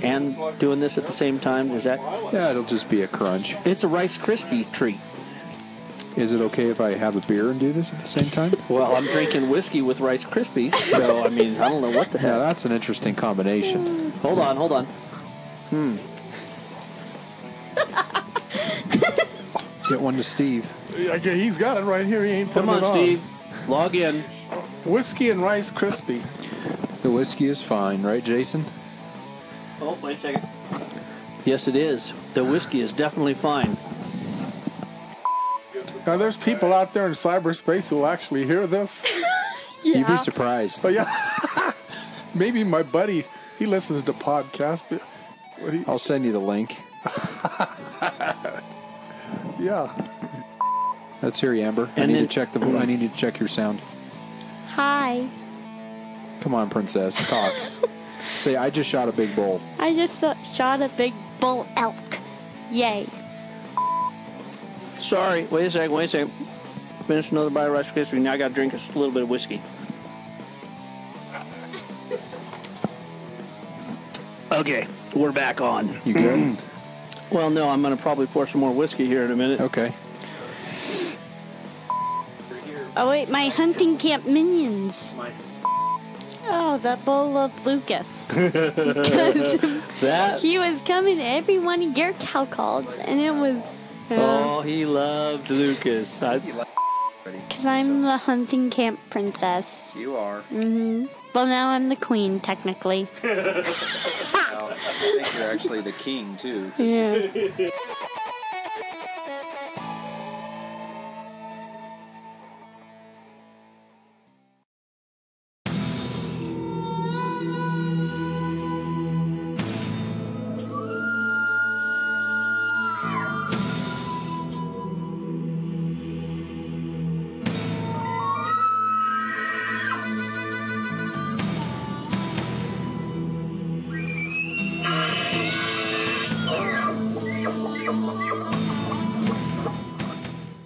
and doing this at the same time? Is that? Yeah, it'll just be a crunch. It's a Rice Krispie treat. Is it okay if I have a beer and do this at the same time? Well, I'm drinking whiskey with Rice Krispies, so I mean, I don't know what the hell. Yeah, that's an interesting combination. Hold on. Get one to Steve. Okay, he's got it right here. He ain't putting Come it on, Steve. Log in. Whiskey and Rice Krispie. The whiskey is fine, right, Jason? Oh, wait a second. Yes, it is. The whiskey is definitely fine. Now, there's people out there in cyberspace who will actually hear this. Yeah. You'd be surprised. But yeah, maybe my buddy, he listens to podcasts. But I'll send you the link. Yeah. Let's hear you, Amber. I need to check your sound. Hi. Come on, princess. Talk. Say, I just shot a big bull. I just shot a big bull elk. Yay. Sorry. Wait a second. Finished another bite of Rice Krispie. Now I got to drink a little bit of whiskey. Okay, we're back on. You good? Well, no, I'm going to probably pour some more whiskey here in a minute. Okay. Oh, wait, my hunting camp minions. Oh, that bull of Lucas. That? He was coming to every one of your cow calls, and it was... Oh, he loved Lucas. Because I'm the hunting camp princess. You are. Mm-hmm. Well, now I'm the queen, technically. Well, I think you're actually the king, too. Yeah.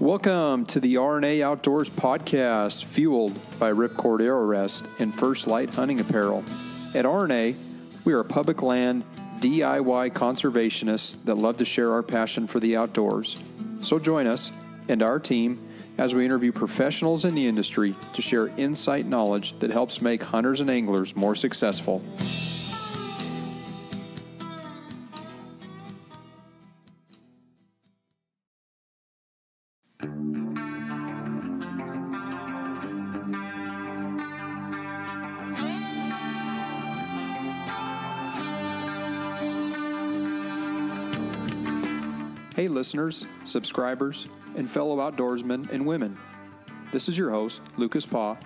Welcome to the RNA Outdoors podcast, fueled by Ripcord Arrow Rest and First Light Hunting Apparel. At RNA, we are public land DIY conservationists that love to share our passion for the outdoors. So join us and our team as we interview professionals in the industry to share insight knowledge that helps make hunters and anglers more successful. Hey listeners, subscribers, and fellow outdoorsmen and women. This is your host, Lucas Paw,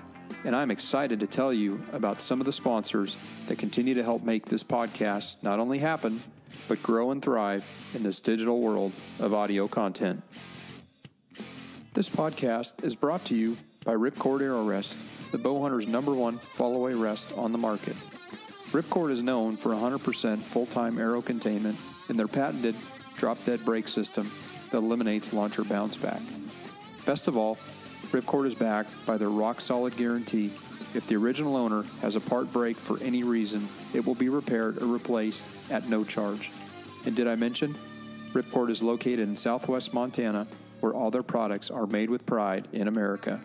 and I'm excited to tell you about some of the sponsors that continue to help make this podcast not only happen, but grow and thrive in this digital world of audio content. This podcast is brought to you by Ripcord Arrow Rest, the bow hunter's #1 fall-away rest on the market. Ripcord is known for 100% full-time arrow containment and their patented drop-dead brake system that eliminates launcher bounce back. Best of all, Ripcord is backed by their rock-solid guarantee. If the original owner has a part break for any reason, it will be repaired or replaced at no charge. And did I mention? Ripcord is located in southwest Montana, where all their products are made with pride in America.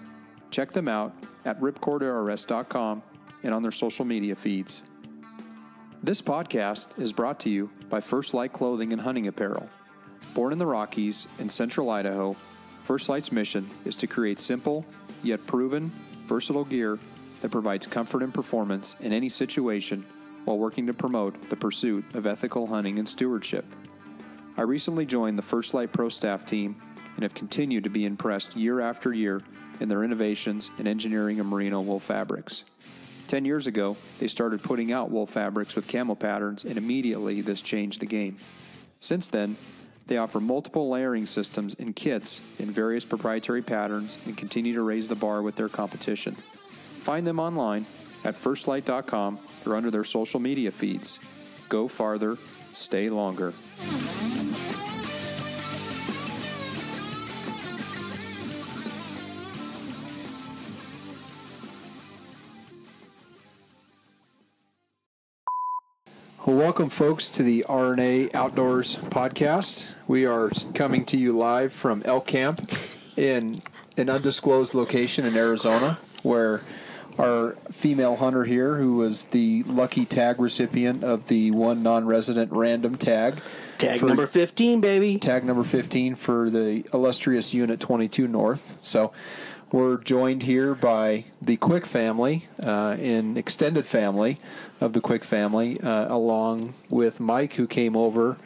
Check them out at ripcordarrowrest.com and on their social media feeds. This podcast is brought to you by First Light Clothing and Hunting Apparel. Born in the Rockies in central Idaho, First Light's mission is to create simple, yet proven, versatile gear that provides comfort and performance in any situation while working to promote the pursuit of ethical hunting and stewardship. I recently joined the First Light Pro staff team and have continued to be impressed year after year in their innovations in engineering of merino wool fabrics. 10 years ago, they started putting out wool fabrics with camo patterns, and immediately this changed the game. Since then, they offer multiple layering systems and kits in various proprietary patterns and continue to raise the bar with their competition. Find them online at firstlight.com or under their social media feeds. Go farther, stay longer. Well, welcome, folks, to the RNA Outdoors podcast. We are coming to you live from Elk Camp in an undisclosed location in Arizona, where our female hunter here, who was the lucky tag recipient of the one non-resident random tag. Tag number 15, baby. Tag number 15 for the illustrious Unit 22 North. So we're joined here by the Quick family, an extended family of the Quick family, along with Mike, who came over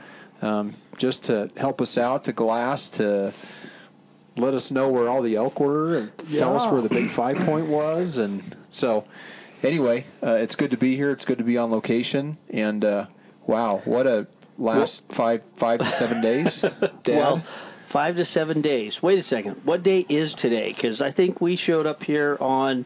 just to help us out, to glass, to let us know where all the elk were, and tell us where the big 5 point was. And so, anyway, it's good to be here. It's good to be on location. And wow, what a last 5 to 7 days, Dad. Well, 5 to 7 days. Wait a second. What day is today? Because I think we showed up here on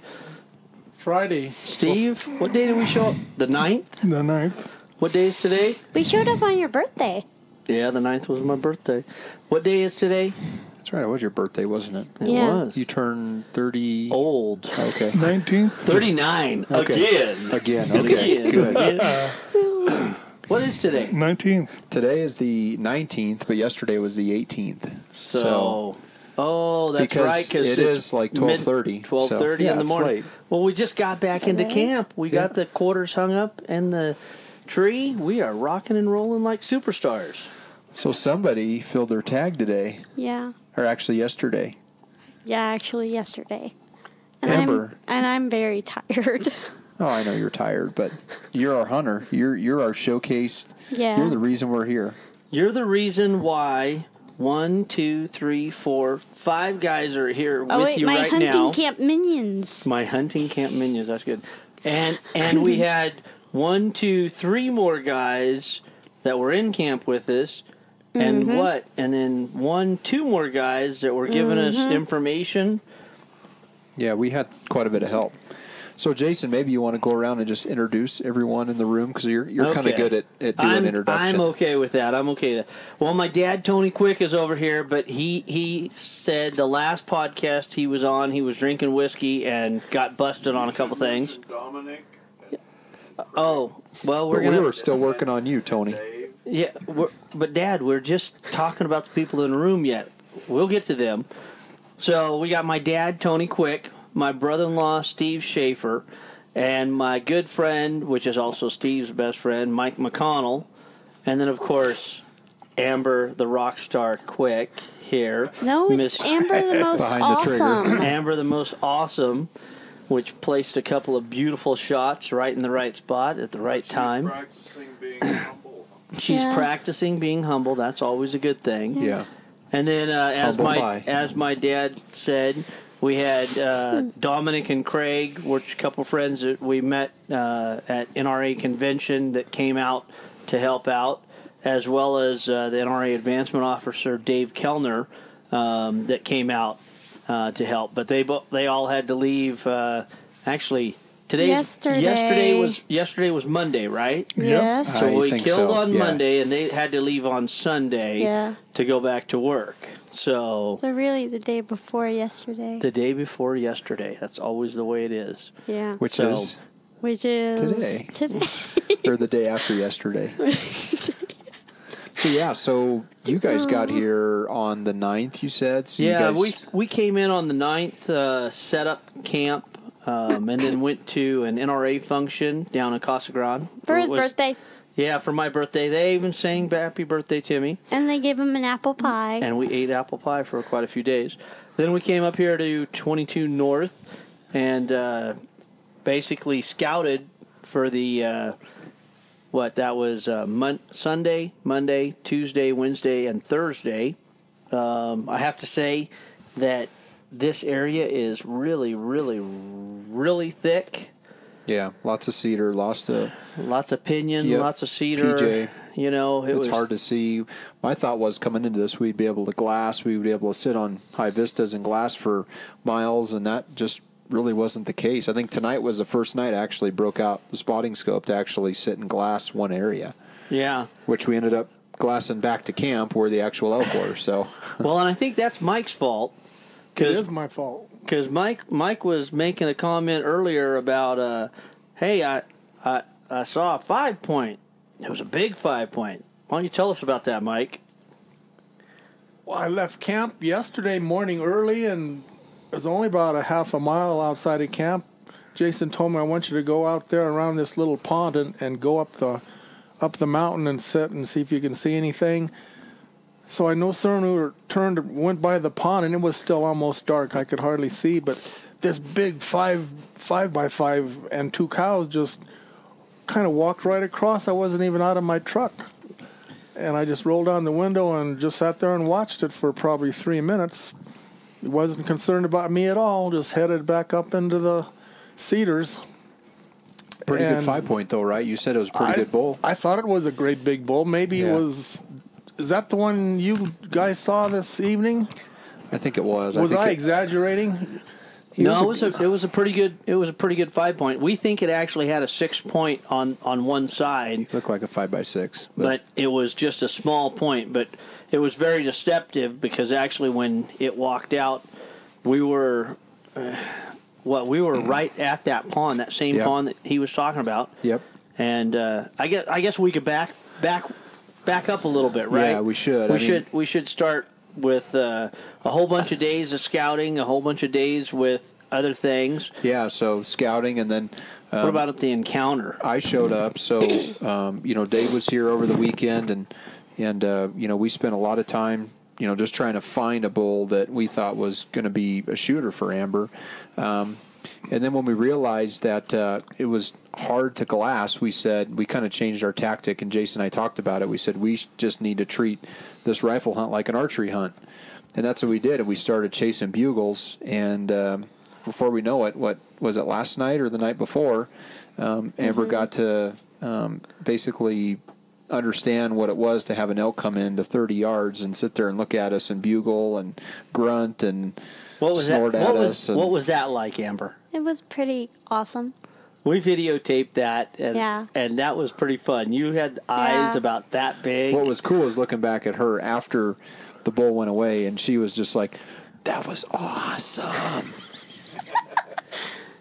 Friday. Steve, what day did we show up? The 9th? The 9th. What day is today? We showed up on your birthday. Yeah, the 9th was my birthday. What day is today? That's right. It was your birthday, wasn't it? It Yeah. was. You turned 30. Old. Okay. 19th. 39. Okay. Again. Again. Okay. Good. What is today? 19th. Today is the 19th, but yesterday was the 18th. Oh, that's because right. Because it is like 12:30. 12:30 so, in the it's morning. late. Well, we just got back into Okay. camp. We got the quarters hung up and the tree. We are rocking and rolling like superstars. So somebody filled their tag today, Yeah. or actually yesterday. Yeah, actually yesterday. And Amber. I'm very tired. Oh, I know you're tired, but you're our hunter. You're our showcase. Yeah. You're the reason we're here. You're the reason why 1, 2, 3, 4, 5 guys are here Oh, with wait, you my right hunting now. camp minions. My hunting camp minions. That's good. And we had 1, 2, 3 more guys that were in camp with us. And And then 1, 2 more guys that were giving us information. Yeah, we had quite a bit of help. So, Jason, maybe you want to go around and just introduce everyone in the room, because you're kind of Okay. good at doing introductions. I'm okay with that. I'm okay with that. Well, my dad, Tony Quick, is over here, but he said the last podcast he was on, he was drinking whiskey and got busted on a couple things. Dominic. Oh, well, But we were still working on you, Tony. Yeah, but Dad, we're just talking about the people in the room yet. We'll get to them. So we got my dad, Tony Quick, my brother-in-law, Steve Schaefer, and my good friend, which is also Steve's best friend, Mike McConnell, and then, of course, Amber, the rock star Quick here. No, it's Miss Amber the most Behind the trigger. awesome. Amber, the most awesome, which placed a couple of beautiful shots right in the right spot at the right time. Practicing being humble. She's Yeah. practicing being humble. That's always a good thing. Yeah. And then, Humble pie. as my dad said, we had Dominic and Craig, which a couple friends that we met at NRA convention that came out to help out, as well as the NRA advancement officer Dave Kellner that came out to help. But they all had to leave. Actually, yesterday was Monday, right? Yes. I So we think killed so, on yeah. Monday, and they had to leave on Sunday Yeah. to go back to work. So So really the day before yesterday. the day before yesterday. That's always the way it is. Yeah. Which So- is, Which is Today. or the day after yesterday. So you guys got here on the 9th, you said? So you Yeah, guys, we came in on the 9th, set up camp, and then went to an NRA function down in Casa Grande. for his It was- birthday. Yeah, for my birthday. They even sang happy birthday to me. And they gave him an apple pie. And we ate apple pie for quite a few days. Then we came up here to 22 North and basically scouted for the Sunday, Monday, Tuesday, Wednesday, and Thursday. I have to say that this area is really, really, really thick. Yeah, lots of cedar, lots of pinyon, Yep. lots of cedar. PJ. You know, it's hard to see. My thought was coming into this, we'd be able to glass. We would be able to sit on high vistas and glass for miles, and that just really wasn't the case. I think tonight was the first night I actually broke out the spotting scope to actually sit and glass one area. Yeah. Which we ended up glassing back to camp where the actual elk were. So, well, and I think that's Mike's fault. It is my fault. Because Mike was making a comment earlier about, hey, I saw a 5 point It was a big 5 point. Why don't you tell us about that, Mike? Well, I left camp yesterday morning early, and it was only about a half a mile outside of camp. Jason told me, I want you to go out there around this little pond and go up the mountain and sit and see if you can see anything. So I no sooner went by the pond, and it was still almost dark. I could hardly see, but this big 5x5 and 2 cows just kind of walked right across. I wasn't even out of my truck. And I just rolled down the window and just sat there and watched it for probably 3 minutes. He wasn't concerned about me at all, just headed back up into the cedars. Pretty good 5 point, though, right? You said it was a pretty good bull. I thought it was a great big bull. Maybe it was... Is that the one you guys saw this evening? I think it was. Was I exaggerating? No, it was a pretty good 5 point. We think it actually had a 6 point on one side. Looked like a 5x6, but it was just a small point. But it was very deceptive because actually when it walked out, we were right at that pond, that same pond that he was talking about. Yep. And I guess we could back up a little bit, right? Yeah, we should. We should start with a whole bunch of days of scouting, a whole bunch of days with other things. Yeah, so scouting, and then... what about at the encounter? I showed up, so, Dave was here over the weekend, and we spent a lot of time, just trying to find a bull that we thought was going to be a shooter for Amber. And then when we realized that it was hard to glass, we kind of changed our tactic, and Jason and I talked about it. We said we just need to treat this rifle hunt like an archery hunt. And that's what we did, and we started chasing bugles. And before we know it, what was it, last night or the night before, Amber got to basically understand what it was to have an elk come in to 30 yards and sit there and look at us and bugle and grunt and snort at us. What was that like, Amber? It was pretty awesome. We videotaped that, and that was pretty fun. You had eyes about that big. What was cool is looking back at her after the bull went away, and she was just like, that was awesome.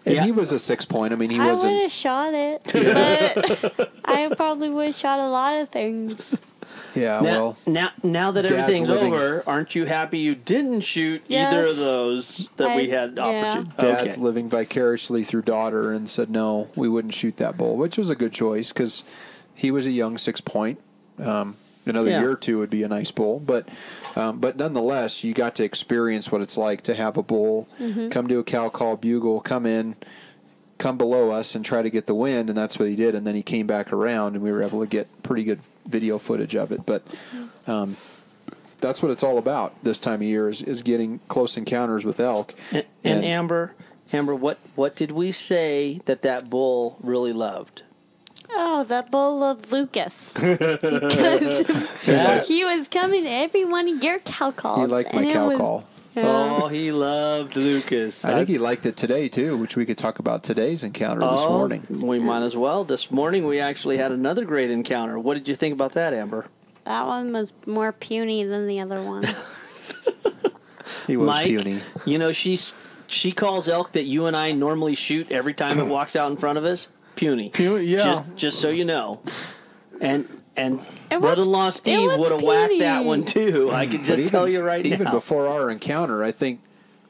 And he was a 6 point. I mean, he wasn't... I would have shot it, but I probably would have shot a lot of things. Yeah, now that everything's over, aren't you happy you didn't shoot either of those that we had opportunity? Dad's living vicariously through daughter and said, no, we wouldn't shoot that bull, which was a good choice because he was a young 6 point. Another year or two would be a nice bull. But nonetheless, you got to experience what it's like to have a bull come to a cow call, bugle, come below us and try to get the wind, and that's what he did. And then he came back around, and we were able to get pretty good video footage of it. But that's what it's all about this time of year is getting close encounters with elk. And Amber, what did we say that bull really loved? Oh, that bull loved Lucas. Because he was coming to every one of your cow calls. He liked my cow call. Yeah. Oh, he loved Lucas. I think he liked it today, too, which we could talk about today's encounter this morning. We might as well. This morning we actually had another great encounter. What did you think about that, Amber? That one was more puny than the other one. He was Mike, puny. She calls elk that you and I normally shoot every time it walks out in front of us. Puny. Yeah. Just so you know. And brother-in-law Steve would have whacked that one too. I can just tell you right now. Even before our encounter, I think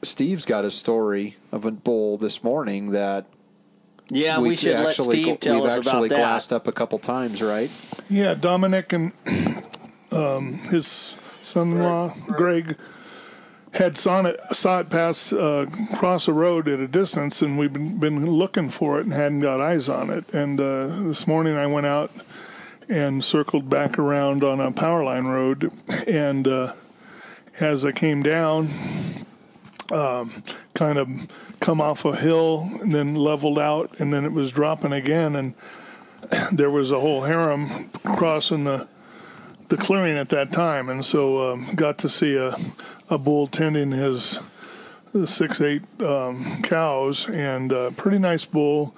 Steve's got a story of a bull this morning that we should let Steve tell us about that. We've actually glassed up a couple times, right? Yeah, Dominic and his son-in-law, Greg, had saw it pass across the road at a distance, and we've been looking for it and hadn't got eyes on it. And this morning I went out and circled back around on a power line road, and as I came down, kind of come off a hill and then leveled out, and then it was dropping again, and there was a whole harem crossing the clearing at that time, and so got to see a bull tending his 6-8 cows, and pretty nice bull.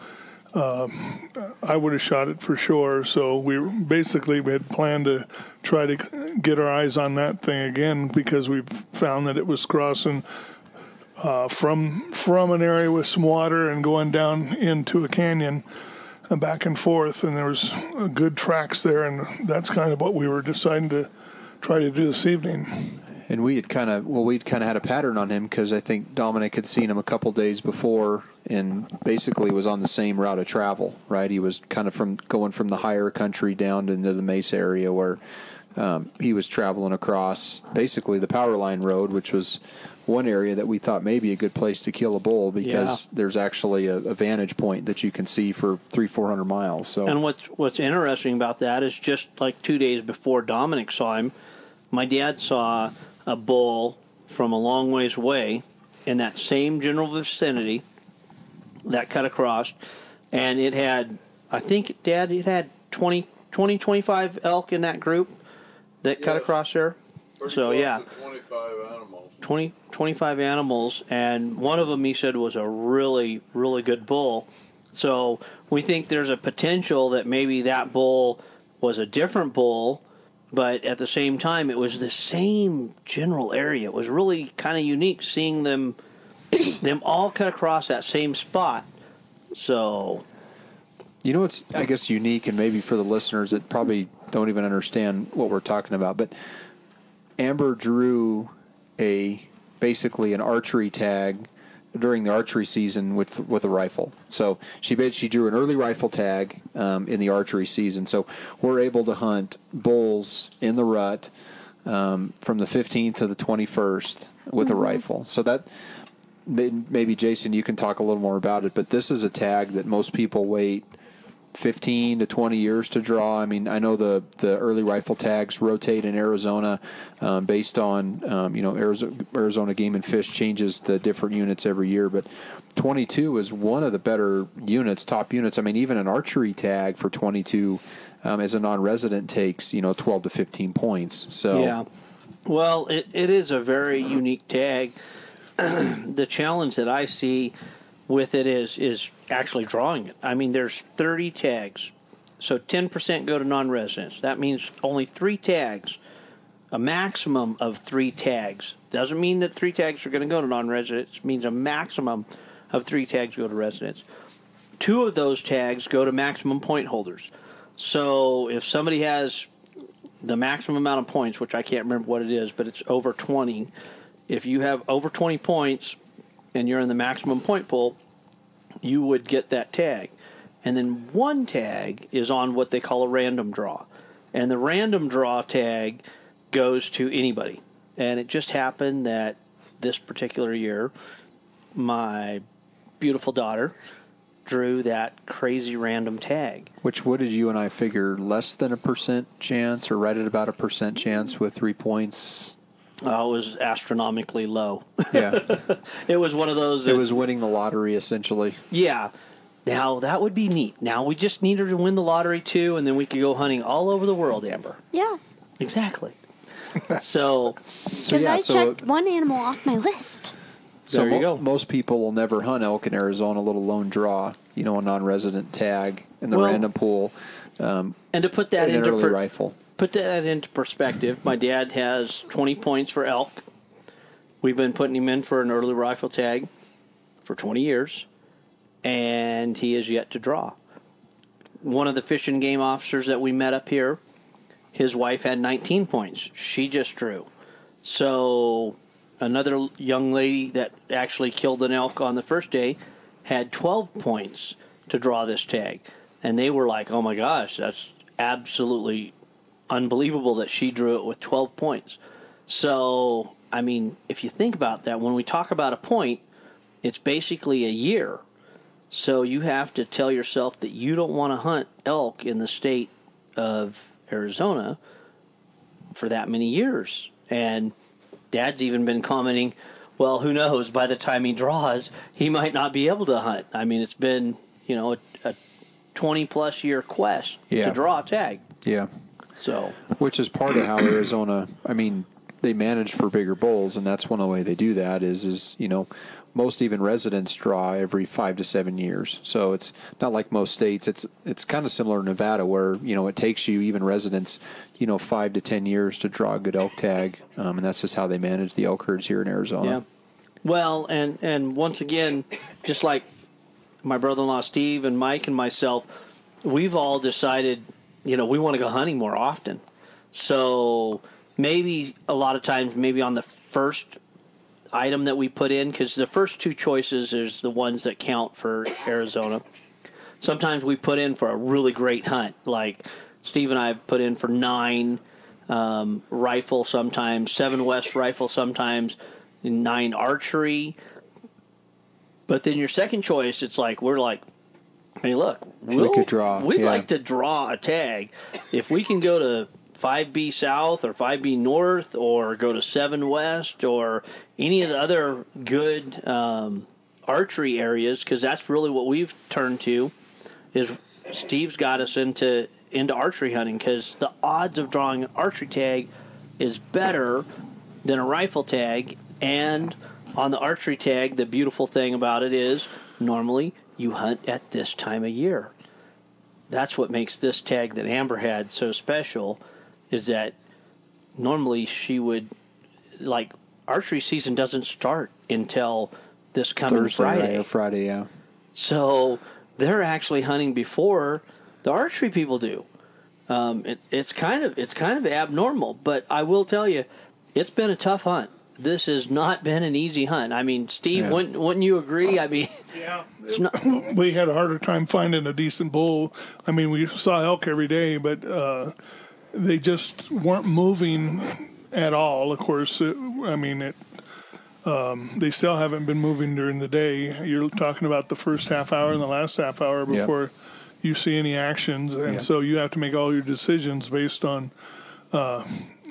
I would have shot it for sure. So we had planned to try to get our eyes on that thing again because we found that it was crossing from an area with some water and going down into a canyon. back and forth, and there was good tracks there, and that's kind of what we were deciding to try to do this evening. And we'd kind of had a pattern on him because I think Dominic had seen him a couple days before and basically was on the same route of travel, right? He was kind of going from the higher country down into the Mesa area where he was traveling across basically the Power Line Road, which was one area that we thought may be a good place to kill a bull because there's actually a vantage point that you can see for 300-400 miles. So, and what's interesting about that is just like 2 days before Dominic saw him, my dad saw a bull from a long ways away in that same general vicinity that cut across, and it had, I think, Dad, it had 20, 25 elk in that group that cut across there. So, yeah. 25 animals. 25 animals, and one of them, he said, was a really, really good bull. So we think there's a potential that maybe that bull was a different bull, but at the same time, it was the same general area. It was really kind of unique seeing them all cut across that same spot. So, you know what's, I guess, unique, and maybe for the listeners that probably don't even understand what we're talking about, but Amber drew basically an archery tag during the archery season with a rifle. So she drew an early rifle tag in the archery season. So we're able to hunt bulls in the rut from the 15th to the 21st with a rifle. So that maybe, Jason, you can talk a little more about it, but this is a tag that most people wait 15 to 20 years to draw. I mean, I know the early rifle tags rotate in Arizona based on, Arizona Game and Fish changes the different units every year, but 22 is one of the better units, top units. I mean, even an archery tag for 22 as a non-resident takes, 12 to 15 points. So, yeah. Well, it is a very unique tag. The challenge that I see with it is actually drawing it. I mean, there's 30 tags, so 10% go to non-residents. That means only 3 tags, a maximum of 3 tags. Doesn't mean that 3 tags are going to go to non-residents. It means a maximum of 3 tags go to residents. 2 of those tags go to maximum point holders. So if somebody has the maximum amount of points, which I can't remember what it is, but it's over 20. If you have over 20 points and you're in the maximum point pool, you would get that tag. And then 1 tag is on what they call a random draw. And the random draw tag goes to anybody. And it just happened that this particular year, my beautiful daughter drew that crazy random tag. Which, what did you and I figure, less than a % chance or right at about a % chance with 3 points? It was astronomically low. Yeah. It was one of those. It was winning the lottery, essentially. Yeah. Now, that would be neat. Now, we just need her to win the lottery, too, and then we could go hunting all over the world, Amber. Yeah. Exactly. So Because I checked one animal off my list. So there you go. Most people will never hunt elk in Arizona, a little lone draw, a non-resident tag in the random pool. And to put that an into early rifle. Put that into perspective, my dad has 20 points for elk. We've been putting him in for an early rifle tag for 20 years, and he is yet to draw. One of the fish and game officers that we met up here, his wife had 19 points. She just drew. So another young lady that actually killed an elk on the first day had 12 points to draw this tag. And they were like, oh my gosh, that's absolutely unbelievable that she drew it with 12 points. So, I mean, if you think about that, when we talk about a point, it's basically a year. So you have to tell yourself that you don't want to hunt elk in the state of Arizona for that many years. And Dad's even been commenting, well, who knows, by the time he draws, he might not be able to hunt. I mean, it's been, a 20-plus year quest to draw a tag. Yeah. So, which is part of how Arizona, I mean, they manage for bigger bulls, and that's one of the way they do that is most even residents draw every 5 to 7 years. So it's not like most states. It's kind of similar to Nevada where, it takes you, even residents, 5 to 10 years to draw a good elk tag. And that's just how they manage the elk herds here in Arizona. Yeah. Well, and once again, just like my brother-in-law Steve and Mike and myself, we've all decided, we want to go hunting more often. So maybe a lot of times, maybe on the first item that we put in, because the first two choices is the ones that count for Arizona. Sometimes we put in for a really great hunt, like Steve and I have put in for 9 rifle sometimes, 7 West rifle sometimes, 9 archery. But then your second choice, it's like, we're like, hey, look, we could draw. We'd like to draw a tag. If we can go to 5B South or 5B North or go to 7 West or any of the other good archery areas, because that's really what we've turned to, is Steve's got us into archery hunting, because the odds of drawing an archery tag is better than a rifle tag. And on the archery tag, the beautiful thing about it is normally you hunt at this time of year. That's what makes this tag that Amber had so special, is that normally she would, like, archery season doesn't start until this coming Thursday, Friday. Right, or Friday, yeah. So they're actually hunting before the archery people do. It's kind of abnormal, but I will tell you, it's been a tough hunt. This has not been an easy hunt. I mean, Steve, wouldn't you agree? I mean, yeah, we had a harder time finding a decent bull. I mean, we saw elk every day, but they just weren't moving at all. Of course, they still haven't been moving during the day. You're talking about the first half hour and the last half hour before you see any actions, and so you have to make all your decisions based on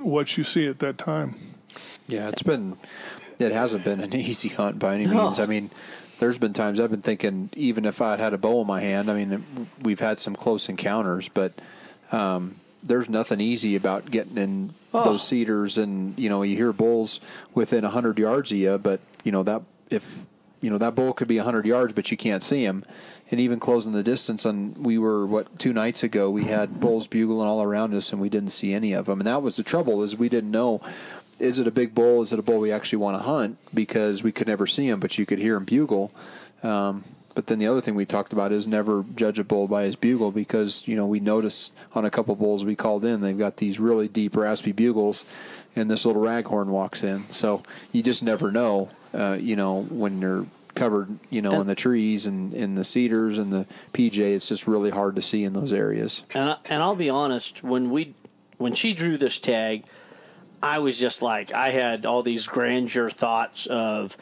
what you see at that time. Yeah, it hasn't been an easy hunt by any means. I mean, there's been times I've been thinking, even if I had a bow in my hand, I mean, we've had some close encounters, but there's nothing easy about getting in those cedars, and you hear bulls within 100 yards of you, but that bull could be 100 yards, but you can't see him. And even closing the distance, we were 2 nights ago, we had bulls bugling all around us, and we didn't see any of them. And that was the trouble, is we didn't know, is it a big bull? Is it a bull we actually want to hunt? Because we could never see him, but you could hear him bugle. But then the other thing we talked about is never judge a bull by his bugle, because, we noticed on a couple bulls we called in, they've got these really deep, raspy bugles, and this little raghorn walks in. So you just never know, when they're covered, in the trees and in the cedars and the PJ, it's just really hard to see in those areas. And I'll be honest, when she drew this tag, I was just like, I had all these grandeur thoughts of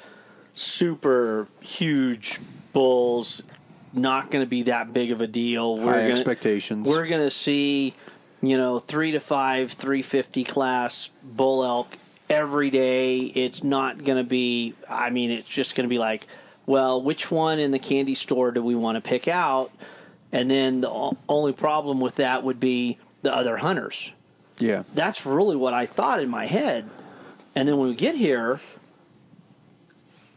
super huge bulls, not going to be that big of a deal. High expectations. We're going to see, 3 to 5, 350 class bull elk every day. It's not going to be, it's just going to be like, well, which one in the candy store do we want to pick out? And then the only problem with that would be the other hunters. Yeah. That's really what I thought in my head. And then when we get here,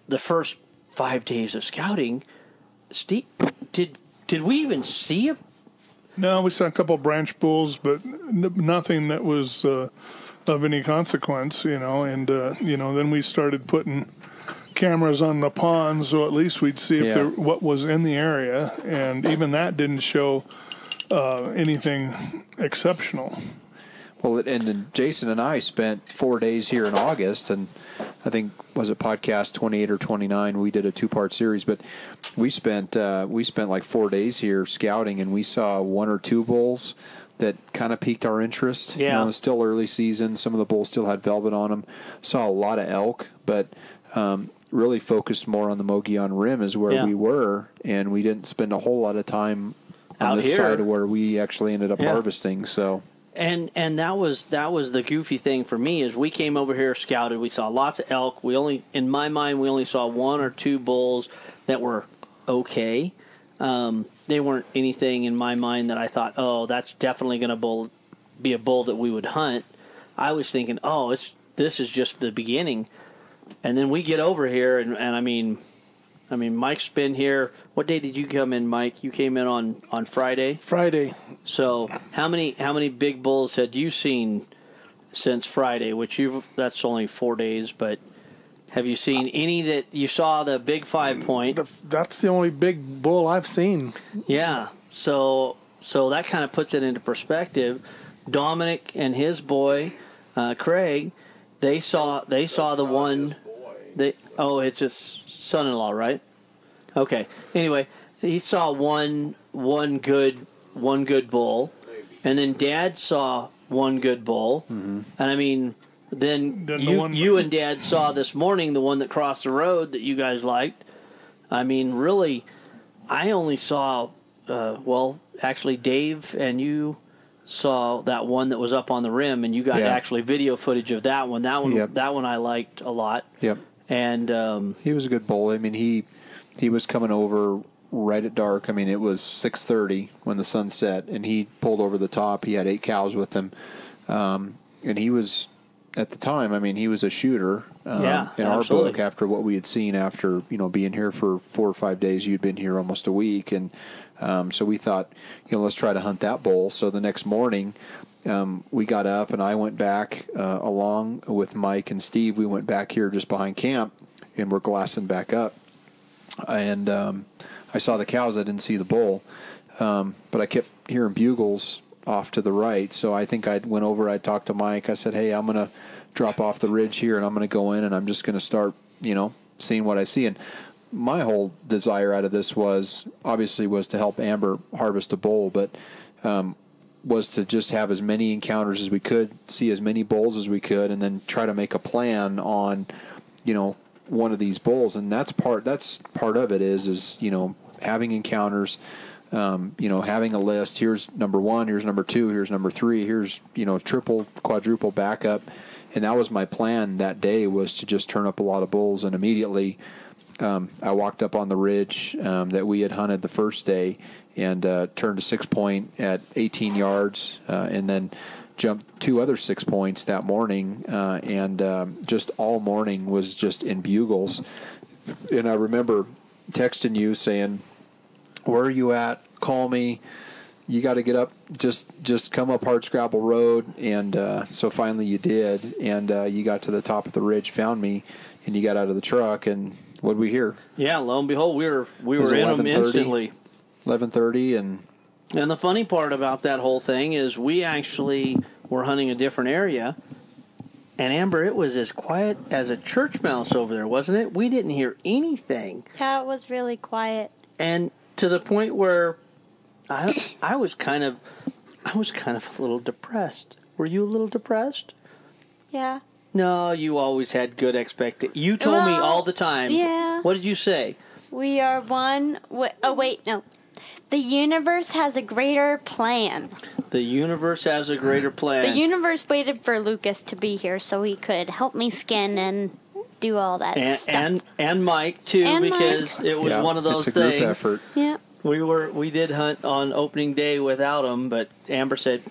the first 5 days of scouting, Steve, did we even see a... No, we saw a couple branch bulls, but nothing that was of any consequence, and then we started putting cameras on the ponds, so at least we'd see if what was in the area, and even that didn't show anything exceptional. Well, and then Jason and I spent 4 days here in August, and I think, was it podcast 28 or 29? We did a 2-part series, but we spent like 4 days here scouting, and we saw 1 or 2 bulls that kind of piqued our interest. Yeah. It was still early season. Some of the bulls still had velvet on them. Saw a lot of elk, but really focused more on the Mogollon Rim is where we were, and we didn't spend a whole lot of time on this side of where we actually ended up harvesting. So. And that was the goofy thing for me, is we came over here, scouted, we saw lots of elk. In my mind, we only saw 1 or 2 bulls that were okay. They weren't anything in my mind that I thought, oh, that's definitely going to be a bull that we would hunt. I was thinking, oh, this is just the beginning. And then we get over here, and I mean, Mike's been here. What day did you come in, Mike? You came in on Friday? Friday. So how many big bulls had you seen since Friday? That's only 4 days, but have you seen any that you saw the big 5 point? That's the only big bull I've seen. Yeah. So So that kind of puts it into perspective. Dominic and his boy, Craig, they saw the one. It's his son-in-law, right? Okay. Anyway, he saw one good bull, and then Dad saw one good bull, and I mean, then you and Dad saw this morning the one that crossed the road that you guys liked. I mean, really, I only saw. Actually, Dave and you saw that one that was up on the rim, and you got actually video footage of that one. That one I liked a lot. Yep. And he was a good bull. I mean, he was coming over right at dark. I mean, it was 6:30 when the sun set, and he pulled over the top. He had 8 cows with him, and he was at the time. I mean, he was a shooter. In our book, after what we had seen after being here for 4 or 5 days, you'd been here almost a week, and so we thought, let's try to hunt that bull. So the next morning, we got up, and I went back along with Mike and Steve. We went back here just behind camp, and we're glassing back up. And I saw the cows. I didn't see the bull, but I kept hearing bugles off to the right. So I think I went over. I talked to Mike. I said, "Hey, I'm going to drop off the ridge here, and I'm going to go in, and I'm just going to start, seeing what I see." And my whole desire out of this was to help Amber harvest a bull, but was to just have as many encounters as we could, see as many bulls as we could, and then try to make a plan on, one of these bulls. And that's part of it is having encounters, having a list. Here's number 1, here's number 2, here's number 3, here's, triple, quadruple backup. And that was my plan that day, was to just turn up a lot of bulls. And immediately I walked up on the ridge that we had hunted the first day and turned a 6-point at 18 yards and then jumped 2 other 6 points that morning. And just all morning was just in bugles. And I remember texting you saying, "Where are you at? Call me. You got to get up, just come up Hardscrabble Road." And so finally you did, and you got to the top of the ridge, found me, and you got out of the truck, and what did we hear? Yeah, lo and behold, we were in them instantly. 11:30, and the funny part about that whole thing is we actually were hunting a different area, and Amber, it was as quiet as a church mouse over there, wasn't it? We didn't hear anything. Yeah, it was really quiet. And to the point where I was kind of a little depressed. Were you a little depressed? Yeah. No, you always had good expectations. You told me all the time. Yeah. What did you say? We are one. No. The universe has a greater plan. The universe has a greater plan. The universe waited for Lucas to be here so he could help me skin and do all that stuff. And Mike too, because it was one of those it's a group things. Effort. Yeah. We did hunt on opening day without him, but Amber said,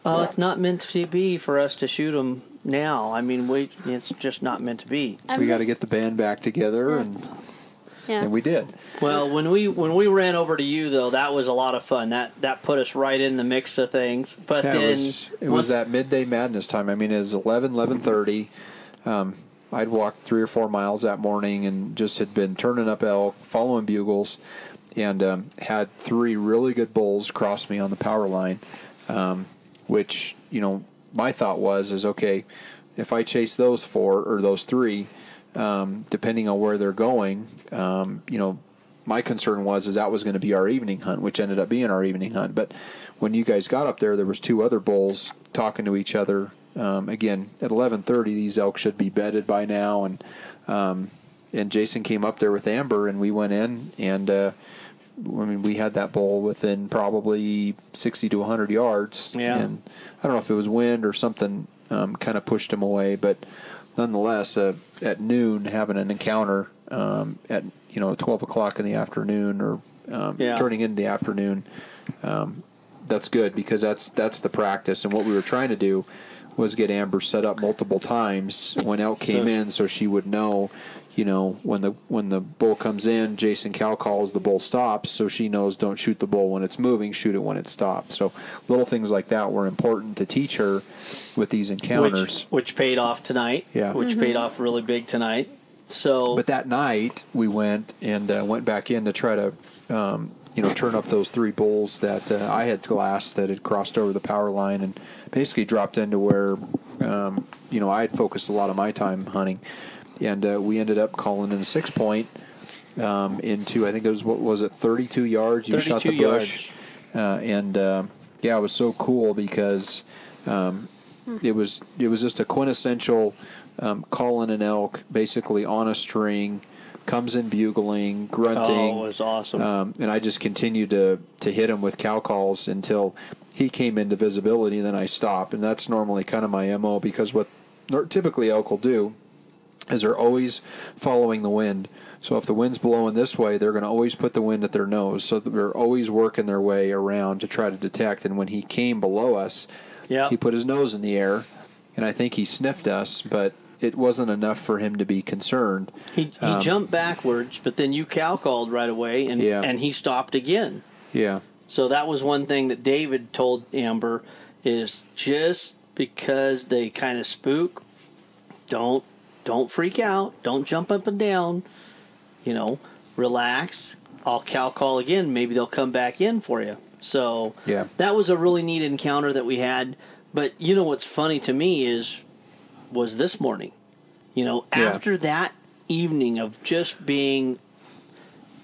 it's not meant to be for us to shoot them now. I mean, it's just not meant to be. We got to get the band back together, and we did. Well, when we ran over to you though, that was a lot of fun. That put us right in the mix of things. But then it was that midday madness time. I mean, it was 11:30. I'd walked 3 or 4 miles that morning and just had been turning up elk, following bugles, and had 3 really good bulls cross me on the power line, which, my thought was okay, if I chase those 4 or those 3, depending on where they're going, my concern was that was going to be our evening hunt, which ended up being our evening hunt. But when you guys got up there was 2 other bulls talking to each other. Again, at 11:30, these elk should be bedded by now, and Jason came up there with Amber, and we went in, and we had that bull within probably 60 to 100 yards. Yeah. And I don't know if it was wind or something kind of pushed him away, but nonetheless, at noon, having an encounter at 12 o'clock in the afternoon or turning into the afternoon, that's good, because that's the practice. And what we were trying to do was get Amber set up multiple times when elk came in, so she would know, when the bull comes in, Jason cow calls, the bull stops, so she knows don't shoot the bull when it's moving, shoot it when it stops. So little things like that were important to teach her with these encounters. Which paid off tonight. Yeah. Which paid off really big tonight. So, but that night we went back in to try to turn up those 3 bulls that I had glassed that had crossed over the power line and basically dropped into where, I had focused a lot of my time hunting. And we ended up calling in a 6-point into, I think it was, 32 yards? You shot the bush. It was so cool because it was just a quintessential calling an elk, basically on a string, comes in bugling, grunting. Oh, it was awesome. And I just continued to hit him with cow calls until he came into visibility, and then I stopped. And that's normally kind of my MO, because what typically elk will do is they're always following the wind. So if the wind's blowing this way, they're going to always put the wind at their nose. So they're always working their way around to try to detect. And when he came below us, he put his nose in the air, and I think he sniffed us, but it wasn't enough for him to be concerned. He jumped backwards, but then you cow called right away, and he stopped again. Yeah. So that was one thing that David told Amber, is just because they kind of spook, don't freak out, don't jump up and down, relax. I'll cow call again, maybe they'll come back in for you. So that was a really neat encounter that we had. But what's funny to me was this morning, after that evening of just being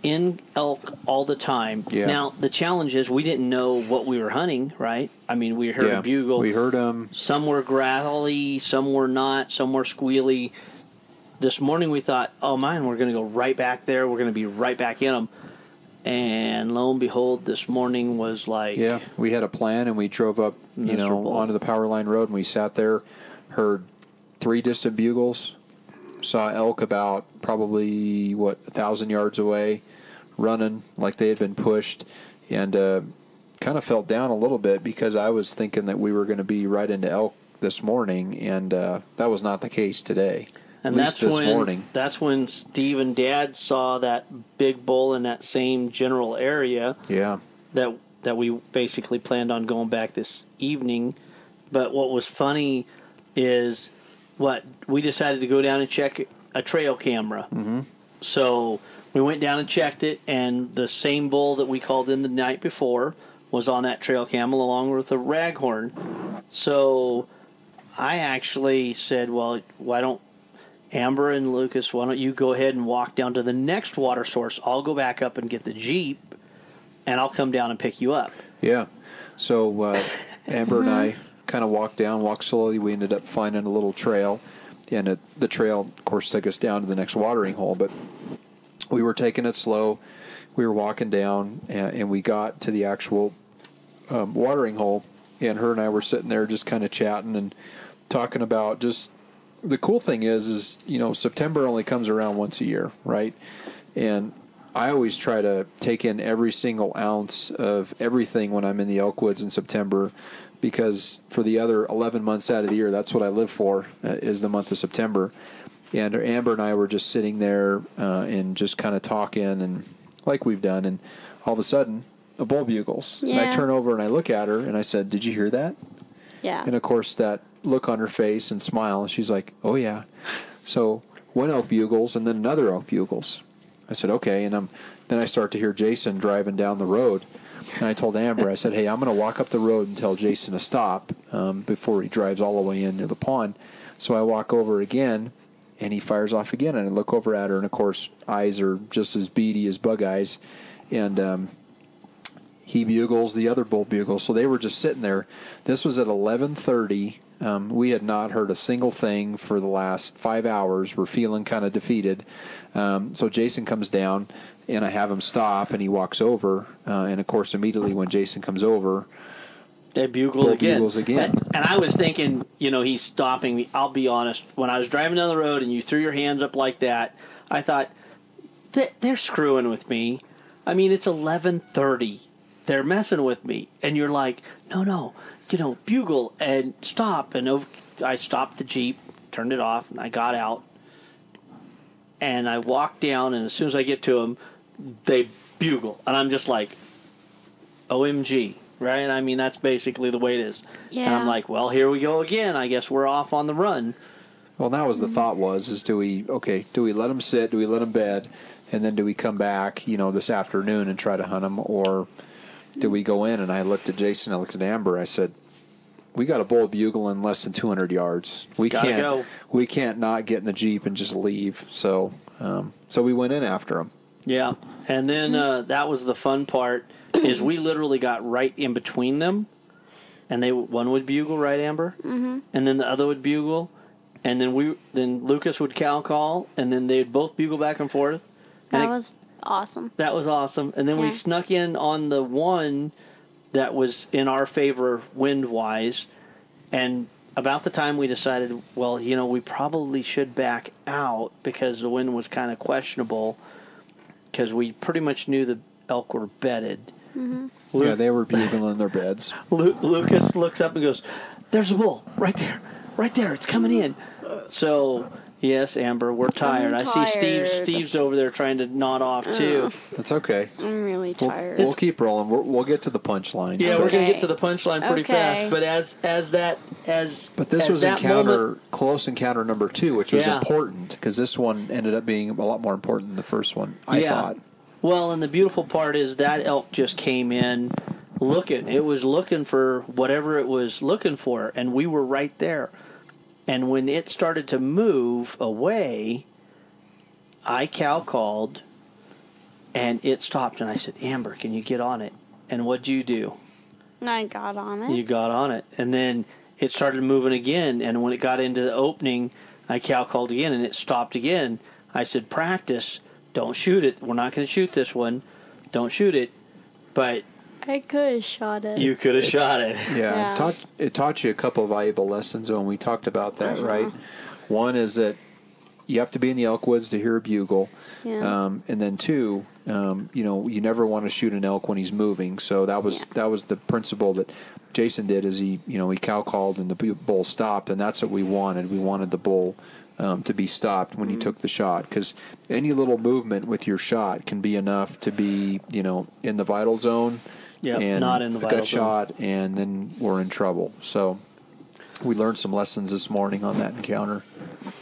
in elk all the time. Yeah. Now, the challenge is we didn't know what we were hunting, right? I mean, we heard a bugle. We heard them. Some were gravelly, some were not, some were squealy. This morning we thought, oh, man, we're going to go right back there. We're going to be right back in them. And lo and behold, this morning was like... Yeah, we had a plan, and we drove up, onto the power line road, and we sat there, heard 3 distant bugles, saw elk about probably, 1,000 yards away, running like they had been pushed, and kind of felt down a little bit because I was thinking that we were going to be right into elk this morning, and that was not the case today. And that's morning. That's when Steve and Dad saw that big bull in that same general area. Yeah. That we basically planned on going back this evening. But what was funny is we decided to go down and check a trail camera. Mm-hmm. So we went down and checked it, and the same bull that we called in the night before was on that trail cam along with a raghorn. So I actually said, well, why don't Amber and Lucas, why don't you go ahead and walk down to the next water source? I'll go back up and get the Jeep, and I'll come down and pick you up. Yeah. So Amber and I kind of walked slowly. We ended up finding a little trail, and the trail, of course, took us down to the next watering hole, but we were taking it slow. We were walking down, and we got to the actual watering hole, and her and I were sitting there just kind of chatting and talking about just... The cool thing is September only comes around once a year, right? And I always try to take in every single ounce of everything when I'm in the elk woods in September, because for the other 11 months out of the year, that's what I live for, is the month of September. And Amber and I were just sitting there and just kind of talking, and like we've done, and all of a sudden, a bull bugles. Yeah. And I turn over and I look at her, and I said, "Did you hear that?" Yeah. And of course, that look on her face and smile, and she's like, "Oh yeah." So one elk bugles, and then another elk bugles. I said, "Okay," and then I start to hear Jason driving down the road, and I told Amber, I said, "Hey, I'm going to walk up the road and tell Jason to stop before he drives all the way into the pond." So I walk over again, and he fires off again, and I look over at her, and of course, eyes are just as beady as bug eyes, and he bugles, the other bull bugles. So they were just sitting there. This was at 11:30. We had not heard a single thing for the last 5 hours. We're feeling kind of defeated. So Jason comes down, and I have him stop, and he walks over. And, of course, immediately when Jason comes over, they bugles again. And I was thinking, he's stopping me. I'll be honest. When I was driving down the road and you threw your hands up like that, I thought, they're screwing with me. I mean, it's 11:30. They're messing with me. And you're like, no, bugle and stop. And I stopped the Jeep, turned it off, and I got out. And I walked down, and as soon as I get to them, they bugle. And I'm just like, OMG, right? I mean, that's basically the way it is. Yeah. And I'm like, well, here we go again. I guess we're off on the run. Well, that was the thought is do we let them sit? Do we let them bed? And then do we come back, this afternoon and try to hunt them? Or do we go in? And I looked at Jason, I looked at Amber, I said, we got a bull bugle in less than 200 yards. We can't not get in the Jeep and just leave. So we went in after them. Yeah. And then that was the fun part is we literally got right in between them. And one would bugle, right, Amber? Mm-hmm. And then the other would bugle. And then Lucas would cow call. And then they'd both bugle back and forth. That was awesome. That was awesome. And then we snuck in on the one that was in our favor wind-wise. And about the time we decided, well, we probably should back out because the wind was kind of questionable because we pretty much knew the elk were bedded. Mm-hmm. Yeah, they were bugling in their beds. Lucas looks up and goes, there's a bull right there. Right there. It's coming in. So... Yes, Amber, we're tired. I see Steve's over there trying to nod off, too. That's okay. I'm really tired. We'll keep rolling. We'll get to the punchline. Yeah, we're going to get to the punchline pretty fast. But But this was close encounter number 2, which was important, because this one ended up being a lot more important than the first one, I thought. Well, and the beautiful part is that elk just came in looking. It was looking for whatever it was looking for, and we were right there. And when it started to move away, I cow called, and it stopped. And I said, Amber, can you get on it? And what'd you do? I got on it. You got on it. And then it started moving again. And when it got into the opening, I cow called again, and it stopped again. I said, practice. Don't shoot it. We're not going to shoot this one. Don't shoot it. But... I could have shot it. You could have shot it. Yeah. It taught you a couple of valuable lessons when we talked about that, right? One is that you have to be in the elk woods to hear a bugle. Yeah. And then 2, you never want to shoot an elk when he's moving. So that was the principle that Jason did is he cow called and the bull stopped, and that's what we wanted. We wanted the bull to be stopped when he took the shot, because any little movement with your shot can be enough to be, in the vital zone. Yeah, and not in the vital gut shot, and then we're in trouble. So we learned some lessons this morning on that encounter.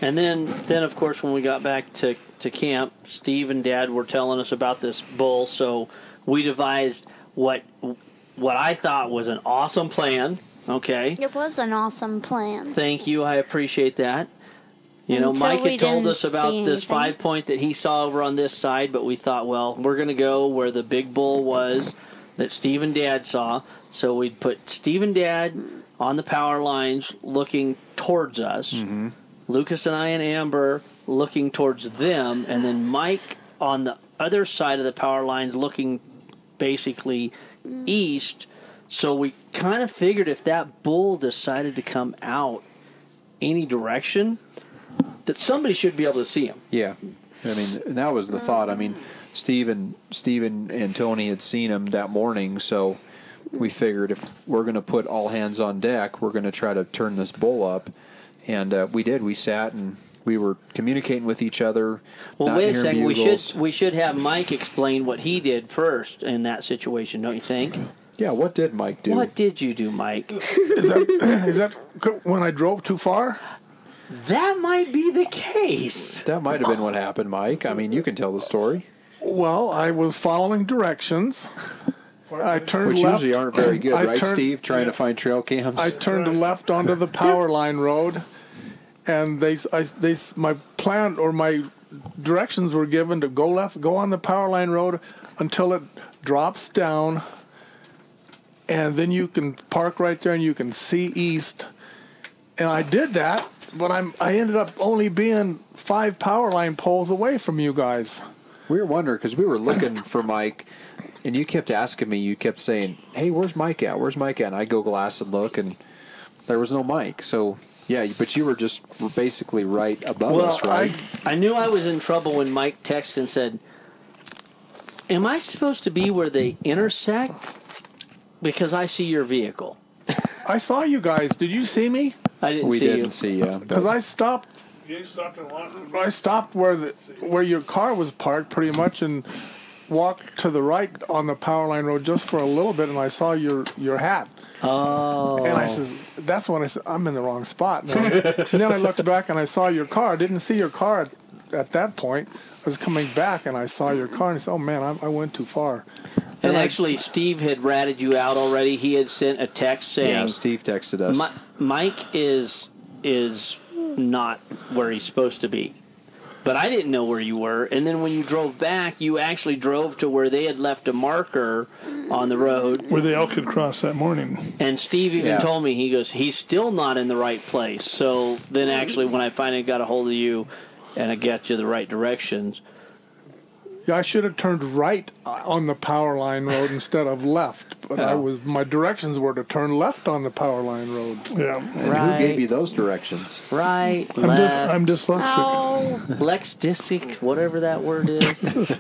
And then of course, when we got back to camp, Steve and Dad were telling us about this bull. So we devised what I thought was an awesome plan. Okay, it was an awesome plan. Thank you, I appreciate that. Mike had told us about this 5-point that he saw over on this side, but we thought, well, we're going to go where the big bull was that Steve and Dad saw. So we'd put Steve and Dad on the power lines looking towards us. Mm-hmm. Lucas and I and Amber looking towards them. And then Mike on the other side of the power lines looking basically east. So we kind of figured if that bull decided to come out any direction, that somebody should be able to see him. Yeah. I mean, that was the thought. I mean, Steven and Tony had seen him that morning, so we figured if we're going to put all hands on deck, we're going to try to turn this bull up. And we did. We sat and we were communicating with each other. Well, wait a second. We should have Mike explain what he did first in that situation, don't you think? Yeah, what did Mike do? What did you do, Mike? Is that when I drove too far? That might be the case. That might have been what happened, Mike. I mean, you can tell the story. Well, I was following directions. I turned Which left. usually aren't very good, right, Steve? Trying to find trail cams. I turned left onto the power line road, and my plan or my directions were given to go left, go on the power line road until it drops down, and then you can park right there and you can see east. And I did that, but I ended up only being 5 power line poles away from you guys. We were wondering because we were looking for Mike, and you kept asking me. You kept saying, "Hey, where's Mike at? Where's Mike at?" And I go glass and look, and there was no Mike. So yeah, but you were basically right above us, right? I knew I was in trouble when Mike texted and said, "Am I supposed to be where they intersect? Because I see your vehicle." I saw you guys. Did you see me? I didn't we see you. We didn't see you. Because I stopped. You stopped in a lot. I stopped where your car was parked, pretty much, and walked to the right on the power line road just for a little bit, and I saw your hat. Oh. And I says, that's when I said, I'm in the wrong spot now. And then I looked back and I saw your car. I didn't see your car at that point. I was coming back and I saw your car, and I said, oh man, I went too far. And actually, Steve had ratted you out already. He had sent a text saying, Yeah, Steve texted us. Mike is not where he's supposed to be. But I didn't know where you were. And then when you drove back, you actually drove to where they had left a marker on the road. Where the elk had crossed that morning. And Steve even told me, he goes, he's still not in the right place. So then actually when I finally got a hold of you and I got you the right directions. Yeah, I should have turned right on the power line road instead of left. But my directions were to turn left on the power line road. Yeah. And who gave you those directions? Right, left. I'm dyslexic. Oh, Lexdisic, whatever that word is.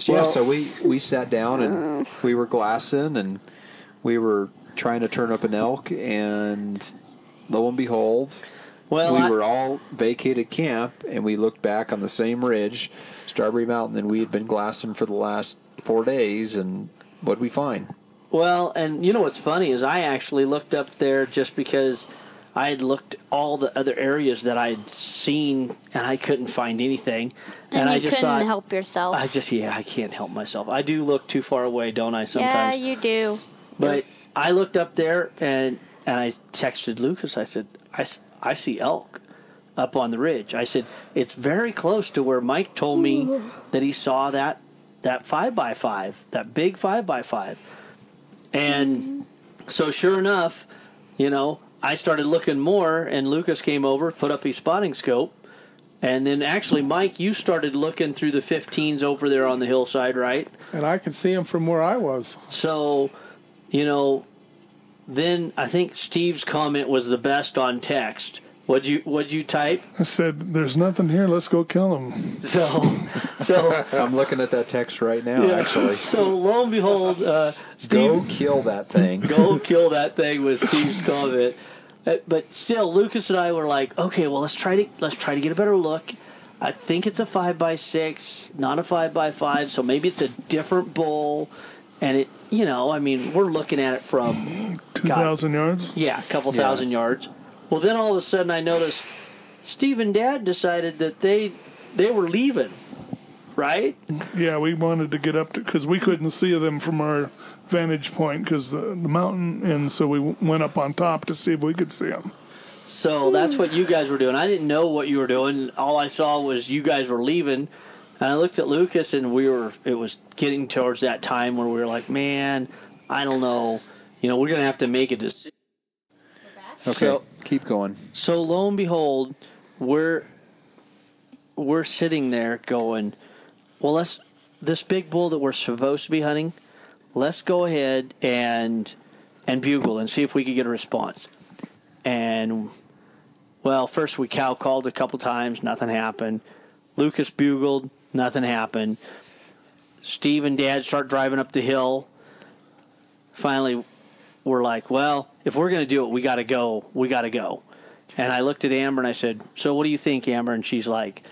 So we sat down and we were glassing and we were trying to turn up an elk, and lo and behold, we were all vacated camp, and we looked back on the same ridge, Strawberry Mountain, and we had been glassing for the last 4 days, and what'd we find? Well, and you know what's funny is I actually looked up there just because I had looked all the other areas that I had seen, and I couldn't find anything. and I you just couldn't thought, help yourself. I can't help myself. I do look too far away, don't I, sometimes? Yeah, you do. But I looked up there, and I texted Lucas. I said, I see elk up on the ridge. I said, it's very close to where Mike told me that he saw that 5x5, that big 5x5. And so sure enough, I started looking more, and Lucas came over, put up his spotting scope, and then actually, Mike, you started looking through the 15s over there on the hillside, right? And I could see him from where I was. So, then I think Steve's comment was the best on text. What'd you type? I said, "There's nothing here. Let's go kill him." So I'm looking at that text right now, actually. So lo and behold, Steve, Go kill that thing. Go kill that thing with Steve's comment. But still, Lucas and I were like, okay, well, let's try to get a better look. I think it's a 5x6, not a 5x5, so maybe it's a different bull. And it, we're looking at it from 2,000 yards. Yeah, a couple thousand yards. Well, then all of a sudden I noticed Steve and Dad decided that they were leaving, right? Yeah, we wanted to get up because we couldn't see them from our vantage point because the mountain, and so we went up on top to see if we could see them. So that's what you guys were doing. I didn't know what you were doing. All I saw was you guys were leaving, and I looked at Lucas, and it was getting towards that time where we were like, man, I don't know. We're going to have to make a decision. Okay, so, keep going. So lo and behold, we're sitting there going, well, this big bull that we're supposed to be hunting, let's go ahead and bugle and see if we could get a response. And, well, first we cow called a couple times, nothing happened. Lucas bugled, nothing happened. Steve and Dad start driving up the hill. Finally, we're like, well, if we're going to do it, we got to go. We got to go. And I looked at Amber and I said, so what do you think, Amber? And she's like,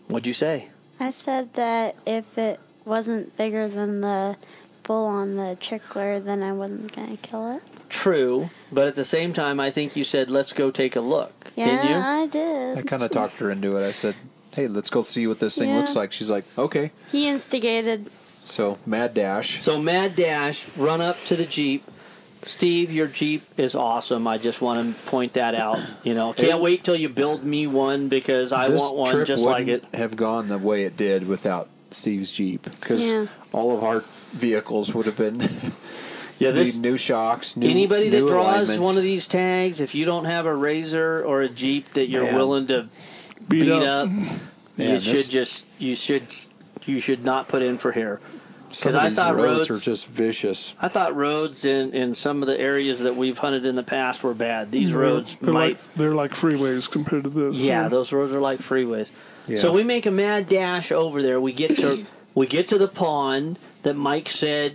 what'd you say? I said that if it wasn't bigger than the bull on the trickler, then I wasn't going to kill it. True, but at the same time, I think you said, let's go take a look. Yeah, didn't you? I did. I kind of talked her into it. I said, hey, let's go see what this thing looks like. She's like, okay. He instigated. So, mad dash, run up to the Jeep. Steve, your Jeep is awesome. I just want to point that out. Can't wait till you build me one because I want one just like it. Have gone the way it did without Steve's Jeep because all of our vehicles would have been new shocks, anybody that draws alignments. One of these tags, if you don't have a Razor or a Jeep that you're willing to beat up, you should not put in for here. Because I thought roads are just vicious. I thought roads in some of the areas that we've hunted in the past were bad. These roads they're like freeways compared to this. Yeah, those roads are like freeways. Yeah. So we make a mad dash over there. We get to the pond that Mike said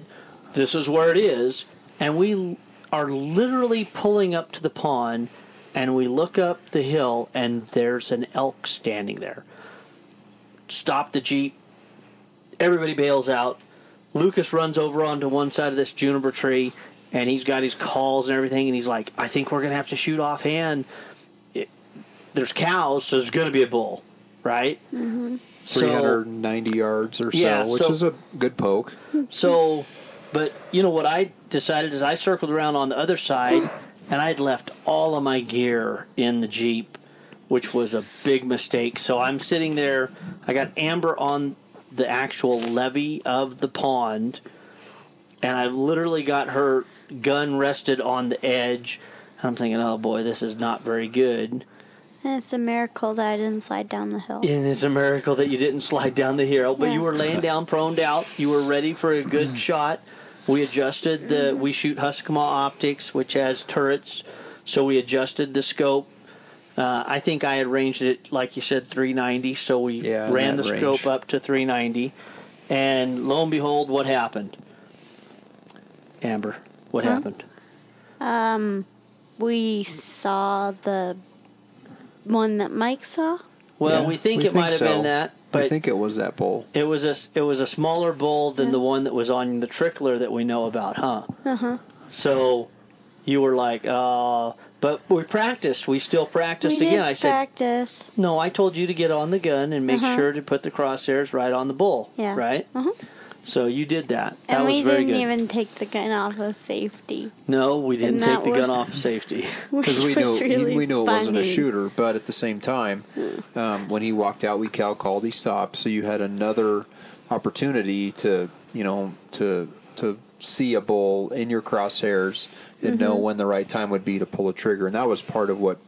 this is where it is, and we are literally pulling up to the pond, and we look up the hill, and there's an elk standing there. Stop the Jeep. Everybody bails out. Lucas runs over onto one side of this juniper tree, and he's got his calls and everything, and he's like, I think we're going to have to shoot offhand. There's cows, so there's going to be a bull, right? Mm-hmm. 390 yards or so, yeah, which is a good poke. So, but you know what I decided is I circled around on the other side, and I'd left all of my gear in the Jeep, which was a big mistake. So I'm sitting there. I got Amber on the actual levee of the pond, and I literally got her gun rested on the edge. I'm thinking, oh boy, this is not very good. And it's a miracle that I didn't slide down the hill. And it's a miracle that you didn't slide down the hill, but Yeah. you were laying down, proned out. You were ready for a good shot. We adjusted we shoot Huskama Optics, which has turrets, so we adjusted the scope. I think I had ranged it, like you said, 390, so we ran the scope up to 390. And lo and behold, what happened? Amber, what happened? We saw the one that Mike saw. Well, Yeah, we think we it think might have so. been that, but I think it was that bull. it was a smaller bull than the one that was on the trickler that we know about, huh? Uh-huh. So you were like, but we practiced. We still practiced We again. did I said, practice. no, I told you to get on the gun and make sure to put the crosshairs right on the bull. Yeah. Right? Uh-huh. So you did that. That And was we very didn't good. even take the gun off of safety. No, we didn't And take that the gun was- off of safety. Because we Which knew was really we knew it wasn't a funny. shooter, but at the same time, when he walked out, we cow called. He stopped, so you had another opportunity to see a bull in your crosshairs and know when the right time would be to pull a trigger. And that was part of what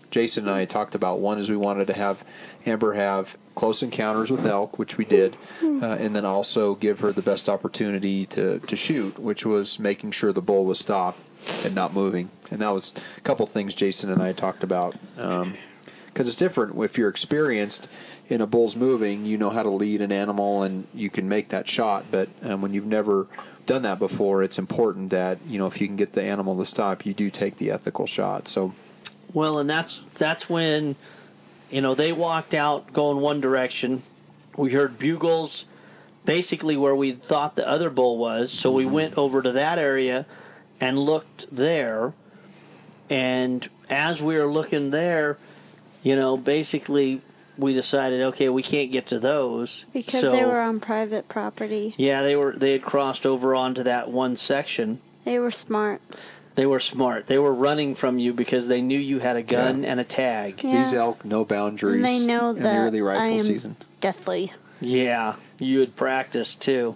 Jason and I had talked about. One is we wanted to have Amber have close encounters with elk, which we did, and then also give her the best opportunity to shoot, which was making sure the bull was stopped and not moving. And that was a couple things Jason and I talked about. Because it's different. If you're experienced in a bull's moving, you know how to lead an animal and you can make that shot. But when you've never done that before, it's important that, if you can get the animal to stop, you do take the ethical shot. So, Well, and that's when, they walked out going one direction. We heard bugles basically where we thought the other bull was, so we went over to that area and looked there. And as we were looking there, basically we decided, okay, we can't get to those. Because they were on private property. Yeah, they had crossed over onto that one section. They were smart. They were smart. They were running from you because they knew you had a gun and a tag. Yeah. these elk, no boundaries And they know in that the early I rifle am season. deathly. Yeah, you had practiced too.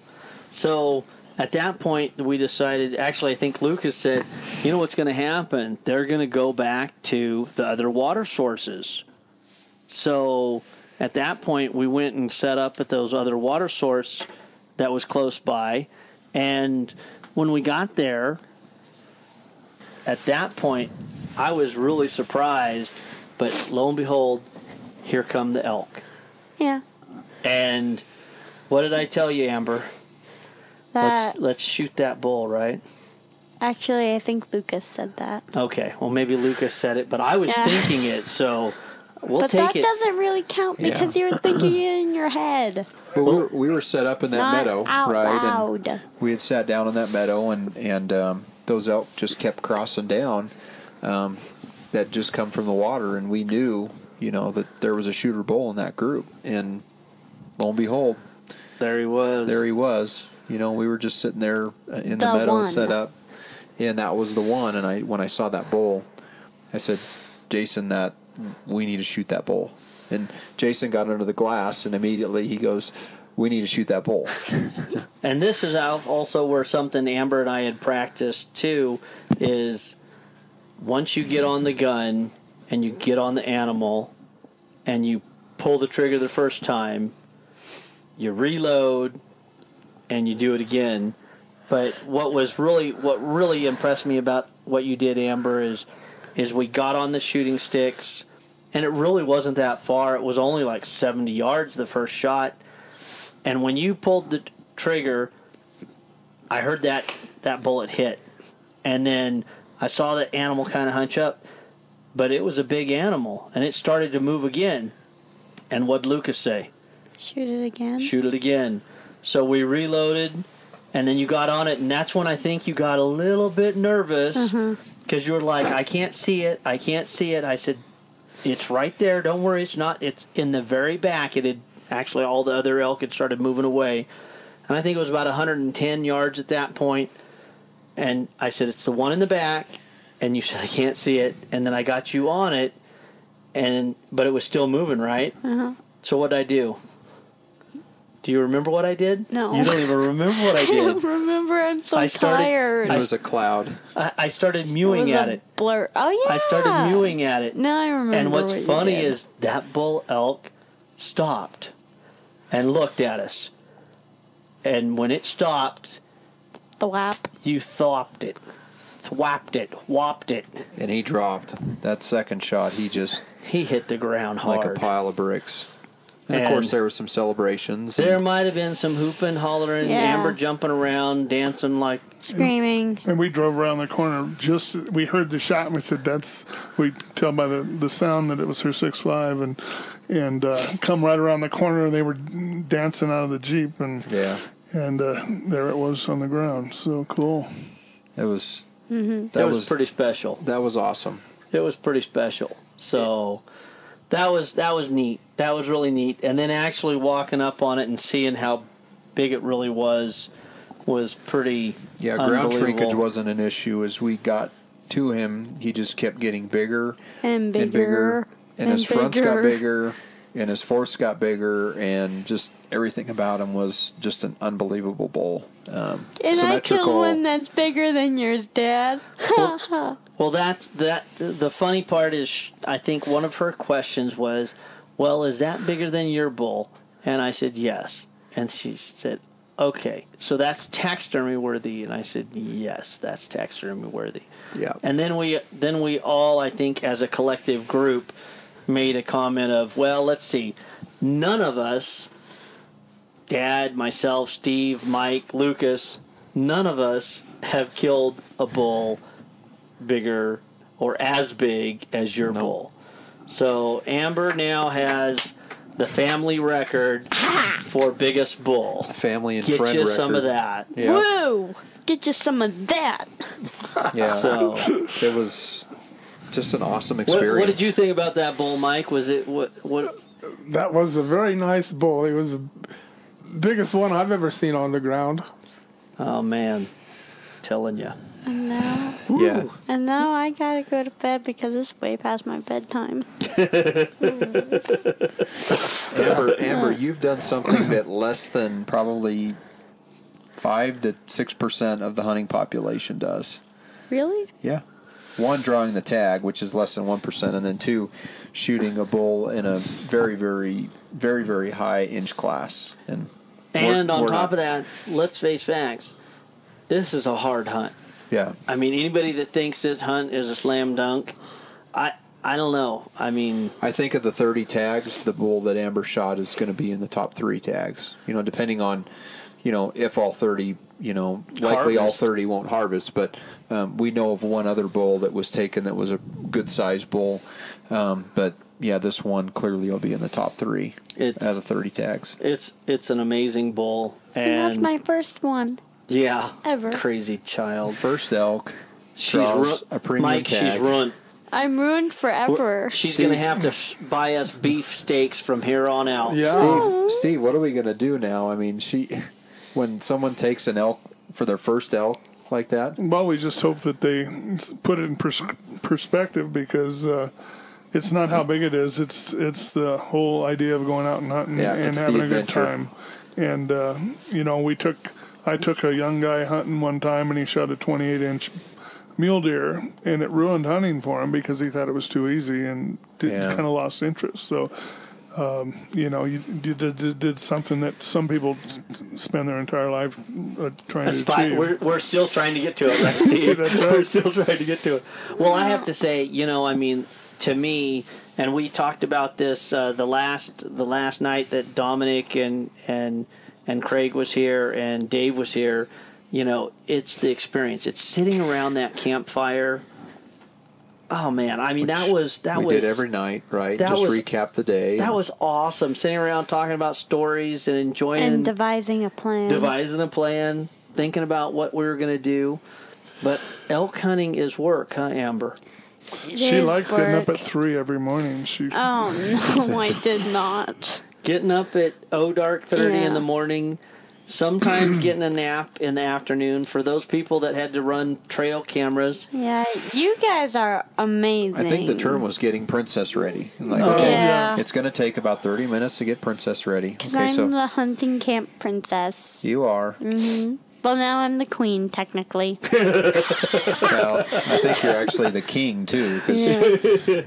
So at that point, we decided, actually, I think Lucas said, you know what's going to happen? They're going to go back to the other water sources. So at that point, we went and set up at those other water source that was close by. And when we got there, at that point, I was really surprised. But lo and behold, here come the elk. Yeah. And what did I tell you, Amber? That Let's shoot that bull, right? actually, I think Lucas said that. Okay, well maybe Lucas said it, but I was Yeah. thinking it, so we'll But take that it. doesn't really count because you were thinking it in your head, Well, we were set up in that not meadow, out right? loud. And we had sat down in that meadow, and those elk just kept crossing down. That just come from the water, and we knew, that there was a shooter bull in that group, and lo and behold, There he was. there he was. We were just sitting there in the The meadow, one. set up, and that was the one. And when I saw that bull, I said, Jason, that we need to shoot that bull. And Jason got under the glass, and immediately he goes, we need to shoot that bull. And this is also where something Amber and I had practiced too, is once you get on the gun and you get on the animal and you pull the trigger the first time, you reload and you do it again. But what really impressed me about what you did, Amber, is we got on the shooting sticks, and it really wasn't that far. It was only like 70 yards the first shot. And when you pulled the trigger, I heard that bullet hit. And then I saw the animal kind of hunch up, but it was a big animal, and it started to move again. And what'd Lucas say? Shoot it again. Shoot it again. So we reloaded, and then you got on it, and that's when I think you got a little bit nervous because you were like, I can't see it. I can't see it. I said, it's right there. Don't worry. It's not. It's in the very back. It had actually, all the other elk had started moving away. And I think it was about 110 yards at that point. And I said, it's the one in the back. And you said, I can't see it. And then I got you on it. But it was still moving, right? So what did I do? Do you remember what I did? No. You don't even remember what I did. I don't remember. I'm so tired. It was a cloud. I started mewing at it. Blur. Oh, yeah. I started mewing at it. No, I remember. And what's what funny you did. is that bull elk stopped and looked at us. And when it stopped, the whap. You thopped it, thwapped it, whopped it. And he dropped. That second shot, he hit the ground hard. Like a pile of bricks. And of course, there were some celebrations. There might have been some hooping, hollering, Amber jumping around, dancing like... Screaming. And we drove around the corner. We heard the shot, and we said, we tell by the sound that it was her 6.5, and come right around the corner, and they were dancing out of the Jeep, and there it was on the ground. So cool. It was... That was pretty special. That was awesome. It was pretty special. So... That was neat. That was really neat. And then actually walking up on it and seeing how big it really was pretty ground shrinkage wasn't an issue. As we got to him, he just kept getting bigger and bigger. And his fronts got bigger, and his forks got bigger, and just everything about him was just an unbelievable bull. And I killed one that's bigger than yours, Dad. Well, the funny part is, I think one of her questions was, well, is that bigger than your bull? And I said, yes. And she said, okay, so that's taxidermy worthy. And I said, yes, that's taxidermy worthy. Yeah. And then we all, I think, as a collective group, made a comment of, well, let's see, none of us, Dad, myself, Steve, Mike, Lucas, none of us have killed a bull bigger or as big as your bull. So Amber now has the family record for biggest bull. Family and friend record. Get you some of that. Yeah. Woo! Get you some of that. Yeah. So it was just an awesome experience. What did you think about that bull, Mike? Was it what? That was a very nice bull. It was the biggest one I've ever seen on the ground. Oh man, telling you. And now, and now I gotta go to bed because it's way past my bedtime. Amber, you've done something that less than probably 5 to 6% of the hunting population does. Really? Yeah. 1, drawing the tag, which is less than 1%, and then 2, shooting a bull in a very, very, very, very high inch class. And on top of that, let's face facts. This is a hard hunt. Yeah. I mean, anybody that thinks this hunt is a slam dunk, I don't know. I mean, I think of the 30 tags, the bull that Amber shot is going to be in the top 3 tags. Depending on, if all 30, likely all 30 won't harvest. But we know of one other bull that was taken that was a good sized bull. But yeah, this one clearly will be in the top 3 out of the 30 tags. It's an amazing bull, and that's my first one. Yeah, ever. Crazy child. First elk. She's a premium Mike, tag. she's ruined. I'm ruined forever. She's going to have to buy us beef steaks from here on out. Yeah. Steve, what are we going to do now? I mean, when someone takes an elk for their first elk like that? Well, we just hope that they put it in perspective because it's not how big it is. It's the whole idea of going out and hunting and having a good time. And, I took a young guy hunting one time, and he shot a 28-inch mule deer, and it ruined hunting for him because he thought it was too easy and kind of lost interest. So, you did something that some people spend their entire life trying to achieve. We're still trying to get to it, right, Steve? That's right. We're still trying to get to it. Well, I have to say, to me, and we talked about this the last night that Dominic and Craig was here and Dave was here, it's the experience. It's sitting around that campfire Oh man, I mean that was we did every night, right? That Just was, recap the day. That was awesome. Sitting around talking about stories and enjoying And devising a plan. Thinking about what we were going to do. But elk hunting is work, huh, Amber? She liked getting up at 3 every morning. Oh no, I did not. Getting up at dark 30 in the morning. Sometimes getting a nap in the afternoon for those people that had to run trail cameras. Yeah, you guys are amazing. I think the term was getting princess ready. Like, it's going to take about 30 minutes to get princess ready. Because I'm the hunting camp princess. You are. Mm-hmm. Well, now I'm the queen, technically. Well, I think you're actually the king, too, because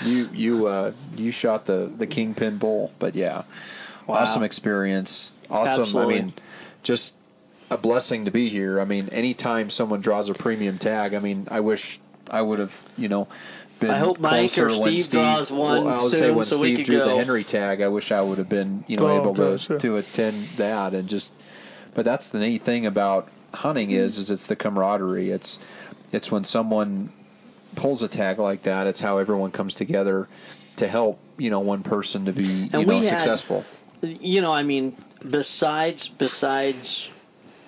you shot the kingpin bull. But, yeah, awesome experience. Awesome. Absolutely. I mean, just a blessing to be here. I mean, anytime someone draws a premium tag, I mean, I wish I would have, been I hope Mike or Steve draws one I would soon say when so we Steve could drew go. the Henry tag, I wish I would have been, able to attend that and just. But that's the neat thing about hunting is it's the camaraderie. It's when someone pulls a tag like that. It's how everyone comes together to help one person to be successful. I mean, besides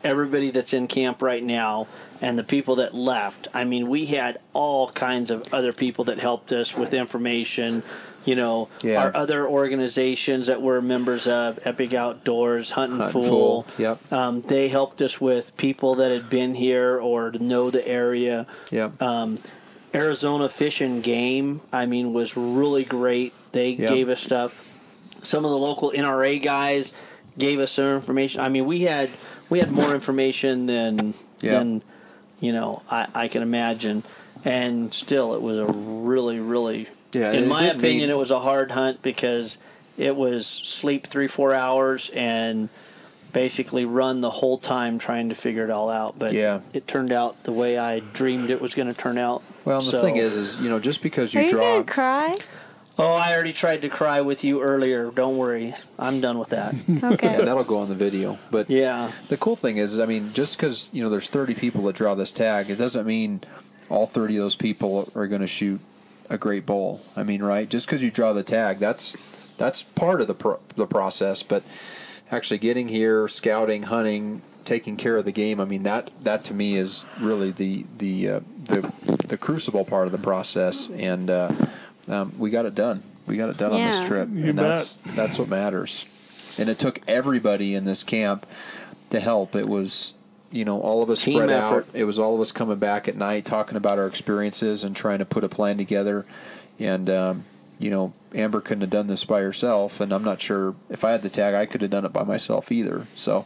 everybody that's in camp right now and the people that left, I mean, we had all kinds of other people that helped us with information. Our other organizations that we're members of, Epic Outdoors, Huntin' Fool. Yep. They helped us with people that had been here or know the area. Yep. Arizona Fish and Game, I mean, was really great. They gave us stuff. Some of the local NRA guys gave us some information. I mean, we had more information than I can imagine, and still, it was a really, really. Yeah, in my opinion, it was a hard hunt because it was sleep 3-4 hours and basically run the whole time trying to figure it all out. But it turned out the way I dreamed it was going to turn out. Well, the thing is just because you Are draw. you going to cry? Oh, I already tried to cry with you earlier. Don't worry. I'm done with that. Okay. Yeah, that'll go on the video. But the cool thing is, I mean, just because, there's 30 people that draw this tag, it doesn't mean all 30 of those people are going to shoot a great bull. I mean, right? Just because you draw the tag, that's part of the process. But actually getting here, scouting, hunting, taking care of the game, I mean, that to me is really the crucible part of the process. And we got it done. We got it done on this trip, and that's what matters. And it took everybody in this camp to help. It was, all of us Team spread effort. out. It was all of us coming back at night, talking about our experiences and trying to put a plan together. And Amber couldn't have done this by herself, and I'm not sure if I had the tag, I could have done it by myself either. So.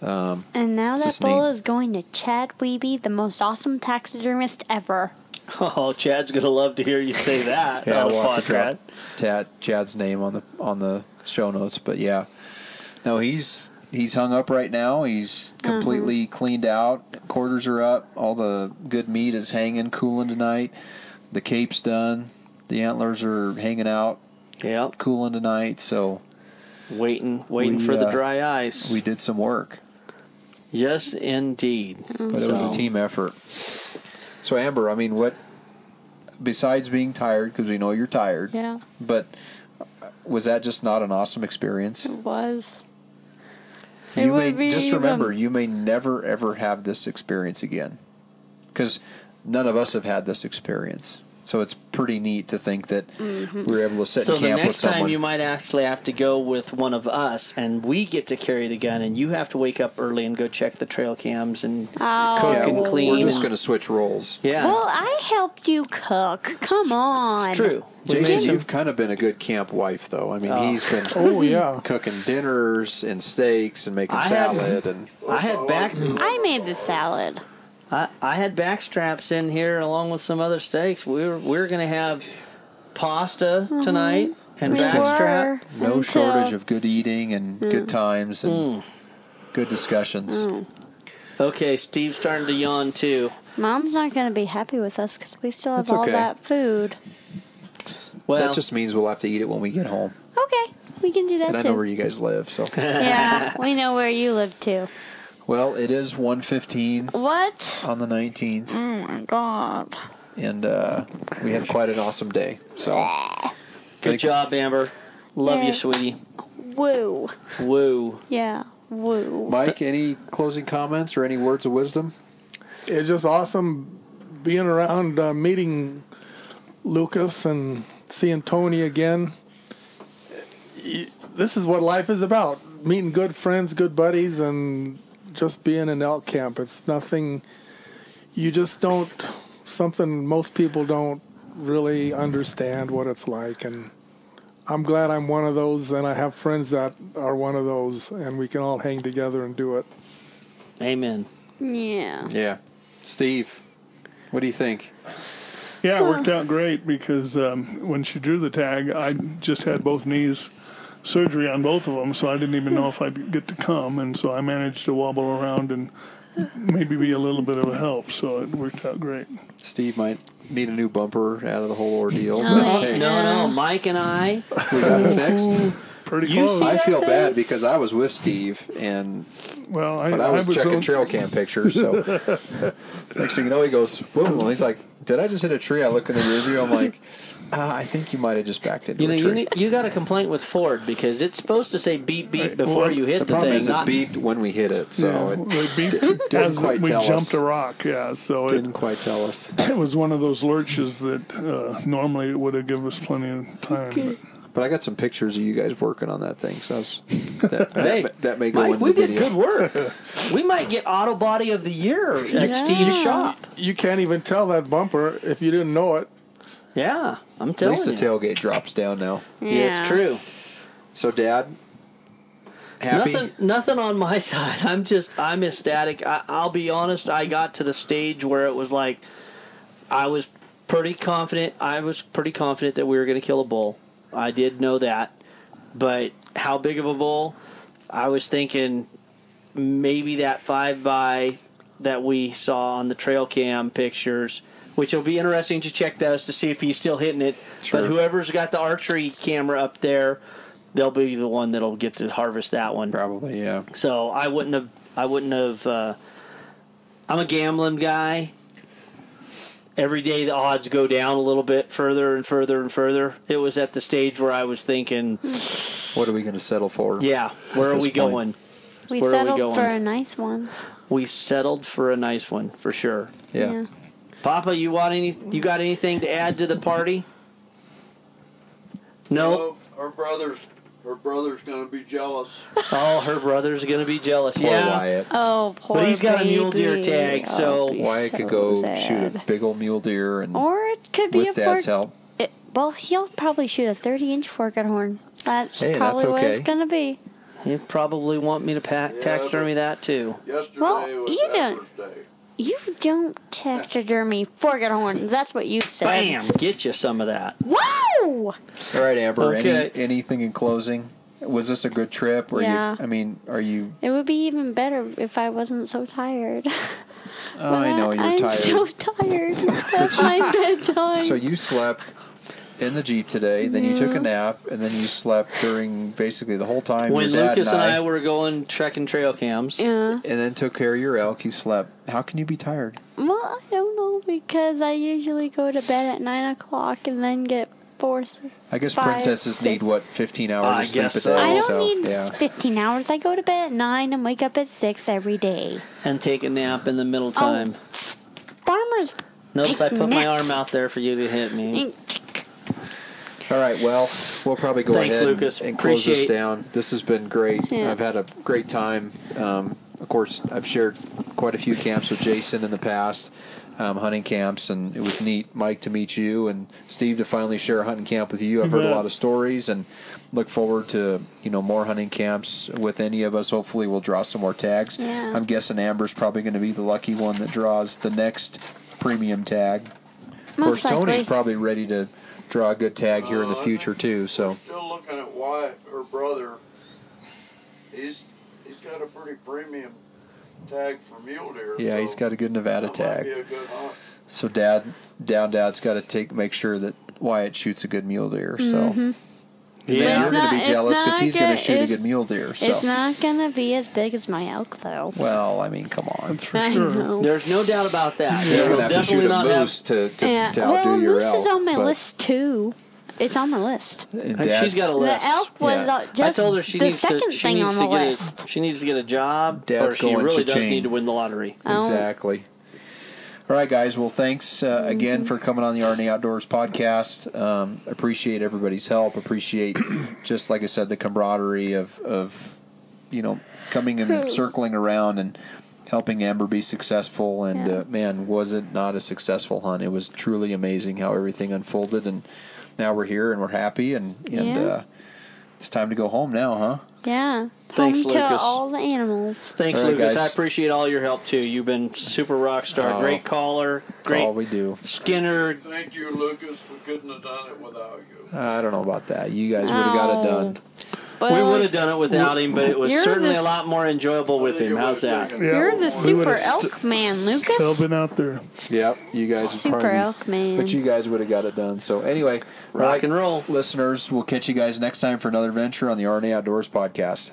And now that bull is going to Chad Weeby, the most awesome taxidermist ever. Oh, Chad's gonna love to hear you say that. Yeah, we'll have to drop Chad's name on the show notes. But yeah, no, he's hung up right now. He's completely cleaned out. Quarters are up. All the good meat is hanging, cooling tonight. The cape's done. The antlers are hanging out. Yeah, cooling tonight. So waiting for the dry ice. We did some work. Yes, indeed. But it was a team effort. So, Amber, I mean, what, besides being tired, because we know you're tired, but was that just not an awesome experience? It was. Remember, you may never, ever have this experience again, because none of us have had this experience. So it's pretty neat to think that we were able to sit in camp with someone. So the next time you might actually have to go with one of us, and we get to carry the gun, and you have to wake up early and go check the trail cams and cook and clean. We're just going to switch roles. Yeah. Well, I helped you cook. Come on. It's true. Jason, you've kind of been a good camp wife, though. I mean, he's been cooking dinners and steaks and making salad. I made the salad. I had back straps in here along with some other steaks. We were going to have pasta tonight and backstrap. No shortage of good eating and good times and good discussions. Okay, Steve's starting to yawn too. Mom's not going to be happy with us because we still have all that food. Well, that just means we'll have to eat it when we get home. Okay, we can do that and too. I know where you guys live, so. Yeah, we know where you live too. Well, it is 1:15. What? On the 19th. Oh my God. and we had quite an awesome day. So, Good job, Amber. Love Yeah. you, sweetie. Woo. Woo. Yeah. Woo. Mike, any closing comments or any words of wisdom? It's just awesome being around, meeting Lucas and seeing Tony again. This is what life is about. Meeting good friends, good buddies, and just being in Elk Camp. It's nothing, you just don't, something most people don't really understand what it's like. And I'm glad I'm one of those, and I have friends that are one of those, and we can all hang together and do it. Amen. Yeah. Yeah. Steve, what do you think? Yeah, it worked out great because when she drew the tag, I just had both knees surgery on both of them, so I didn't even know if I'd get to come, and so I managed to wobble around and maybe be a little bit of a help, so it worked out great. Steve might need a new bumper out of the whole ordeal. No, but hey, No, Mike and I. we got it fixed. Pretty You close. see I that feel thing? bad because I was with Steve, and Well, but I was checking on- trail cam pictures. So next thing you know, he goes, boom. And he's like, "Did I just hit a tree?" I look in the rear view. I'm like, I think you might have just backed into You know, a tree. you got a complaint with Ford because it's supposed to say beep beep Right. before Well, you hit the the problem thing. is it Not, beeped when we hit it, so Yeah, it they beat, didn't as quite we tell jumped us. a rock, yeah. So didn't quite tell us. it was one of those lurches that normally would have given us plenty of time. But I got some pictures of you guys working on that thing, so I was, Hey, that may go Mike, in we the did video. good work. We might get Auto Body of the Year at Yeah. Steve's shop. You can't even tell that bumper if you didn't know it. Yeah, I'm At telling least the you. tailgate drops down now. Yeah, it's true. So, Dad, happy? Nothing on my side. I'm ecstatic. I'll be honest. I got to the stage where it was like, I was pretty confident. I was pretty confident that we were going to kill a bull. I did know that, but how big of a bull? I was thinking maybe that 5x that we saw on the trail cam pictures, which will be interesting to check those to see if he's still hitting it. Sure. But whoever's got the archery camera up there, they'll be the one that'll get to harvest that one. Probably, yeah. So I wouldn't have. I'm a gambling guy. Every day the odds go down a little bit further and further and further. It was at the stage where I was thinking, What are we going to settle for? yeah, where are this we point? going? We Where are we settled going? for a nice one. We settled for a nice one for sure. Yeah. Papa, you got anything to add to the party? No. Her brother's gonna be jealous. Oh, her brother's gonna be jealous. Poor Yeah. Wyatt. Oh, poor But he's got a mule deer baby. tag, so I'll be Wyatt could so go sad. shoot a big old mule deer and Or it could be with a Dad's fork. help. Well, he'll probably shoot a 30-inch forked horn. That's Hey, that's probably what it's okay. gonna be. you probably want me to taxidermy that too. Yesterday Well, was you don't- Amber's day. You don't taxidermy forked horns. That's what you said. Bam! Get you some of that. Whoa! All right, Amber. Okay. Anything in closing? Was this a good trip? Yeah. Are you? It would be even better if I wasn't so tired. Oh, I know you're I'm tired. so tired. That's my bedtime. So you slept in the Jeep today, then you took a nap, and then you slept during basically the whole time When your dad Lucas and and I were going trekking trail cams, Yeah. and then took care of your elk. You slept. How can you be tired? Well, I don't know because I usually go to bed at 9 o'clock and then get 4. I guess 5, princesses 6. need what 15 hours I of sleep guess a so. day. I don't so, need yeah. 15 hours. I go to bed at 9 and wake up at 6 every day. and take a nap in the middle time. Farmers. Notice I take put my naps. arm out there for you to hit me. All right, well, we'll probably go Thanks, ahead Lucas. and close this Appreciate- down. This has been great. Yeah. I've had a great time. Of course, I've shared quite a few camps with Jason in the past, hunting camps, and it was neat, Mike, to meet you, and Steve to finally share a hunting camp with you. I've heard a bet. lot of stories, and look forward to more hunting camps with any of us. Hopefully, we'll draw some more tags. Yeah. I'm guessing Amber's probably going to be the lucky one that draws the next premium tag. Of course, Most Tony's likely. probably ready to draw a good tag here in the I future think too. So Still looking at Wyatt, her brother. He's got a pretty premium tag for mule deer. yeah, so he's got a good Nevada that might be tag. a good hunt. So Dad's got to make sure that Wyatt shoots a good mule deer. So And Yeah. then you're going to be It's jealous because not he's going to good- shoot a it's- good mule deer. So. It's not gonna be as big as my elk, though. Well, I mean, come on. That's for I sure. know. There's no doubt about that. You're There going will to have to shoot definitely a not have. moose to Yeah. outdo Well, your moose elk. is on my but list too. It's on the list. in She's got a list. The elk was Yeah. just I told her she the needs second to. She thing needs on to the get list. she needs to get a job, Dad's or she going really does cha-ching. need to win the lottery. Oh. Exactly. All right, guys. Well, thanks again for coming on the RNA Outdoors podcast. Appreciate everybody's help. Appreciate, just like I said, the camaraderie of coming and circling around and helping Amber be successful. And man, was it not a successful hunt? It was truly amazing how everything unfolded. And now we're here and we're happy. And it's time to go home now, huh? Yeah. Thanks, Home to Lucas. all the animals. Thanks, All right, Lucas. guys. I appreciate all your help too. You've been super rock star. Oh. Great caller. That's Great all we do. Skinner. Thank you, Lucas. We couldn't have done it without you. I don't know about that. You guys would have got it done. Well, We would have done it without him, but it was Yours certainly is- a lot more enjoyable with him. How's that? Yeah, You're the we super would've elk man, Lucas. Still been out there. Yep, you guys would Super probably- elk man. But you guys would have got it done. So anyway, Rock and roll. listeners, we'll catch you guys next time for another venture on the RNA Outdoors podcast.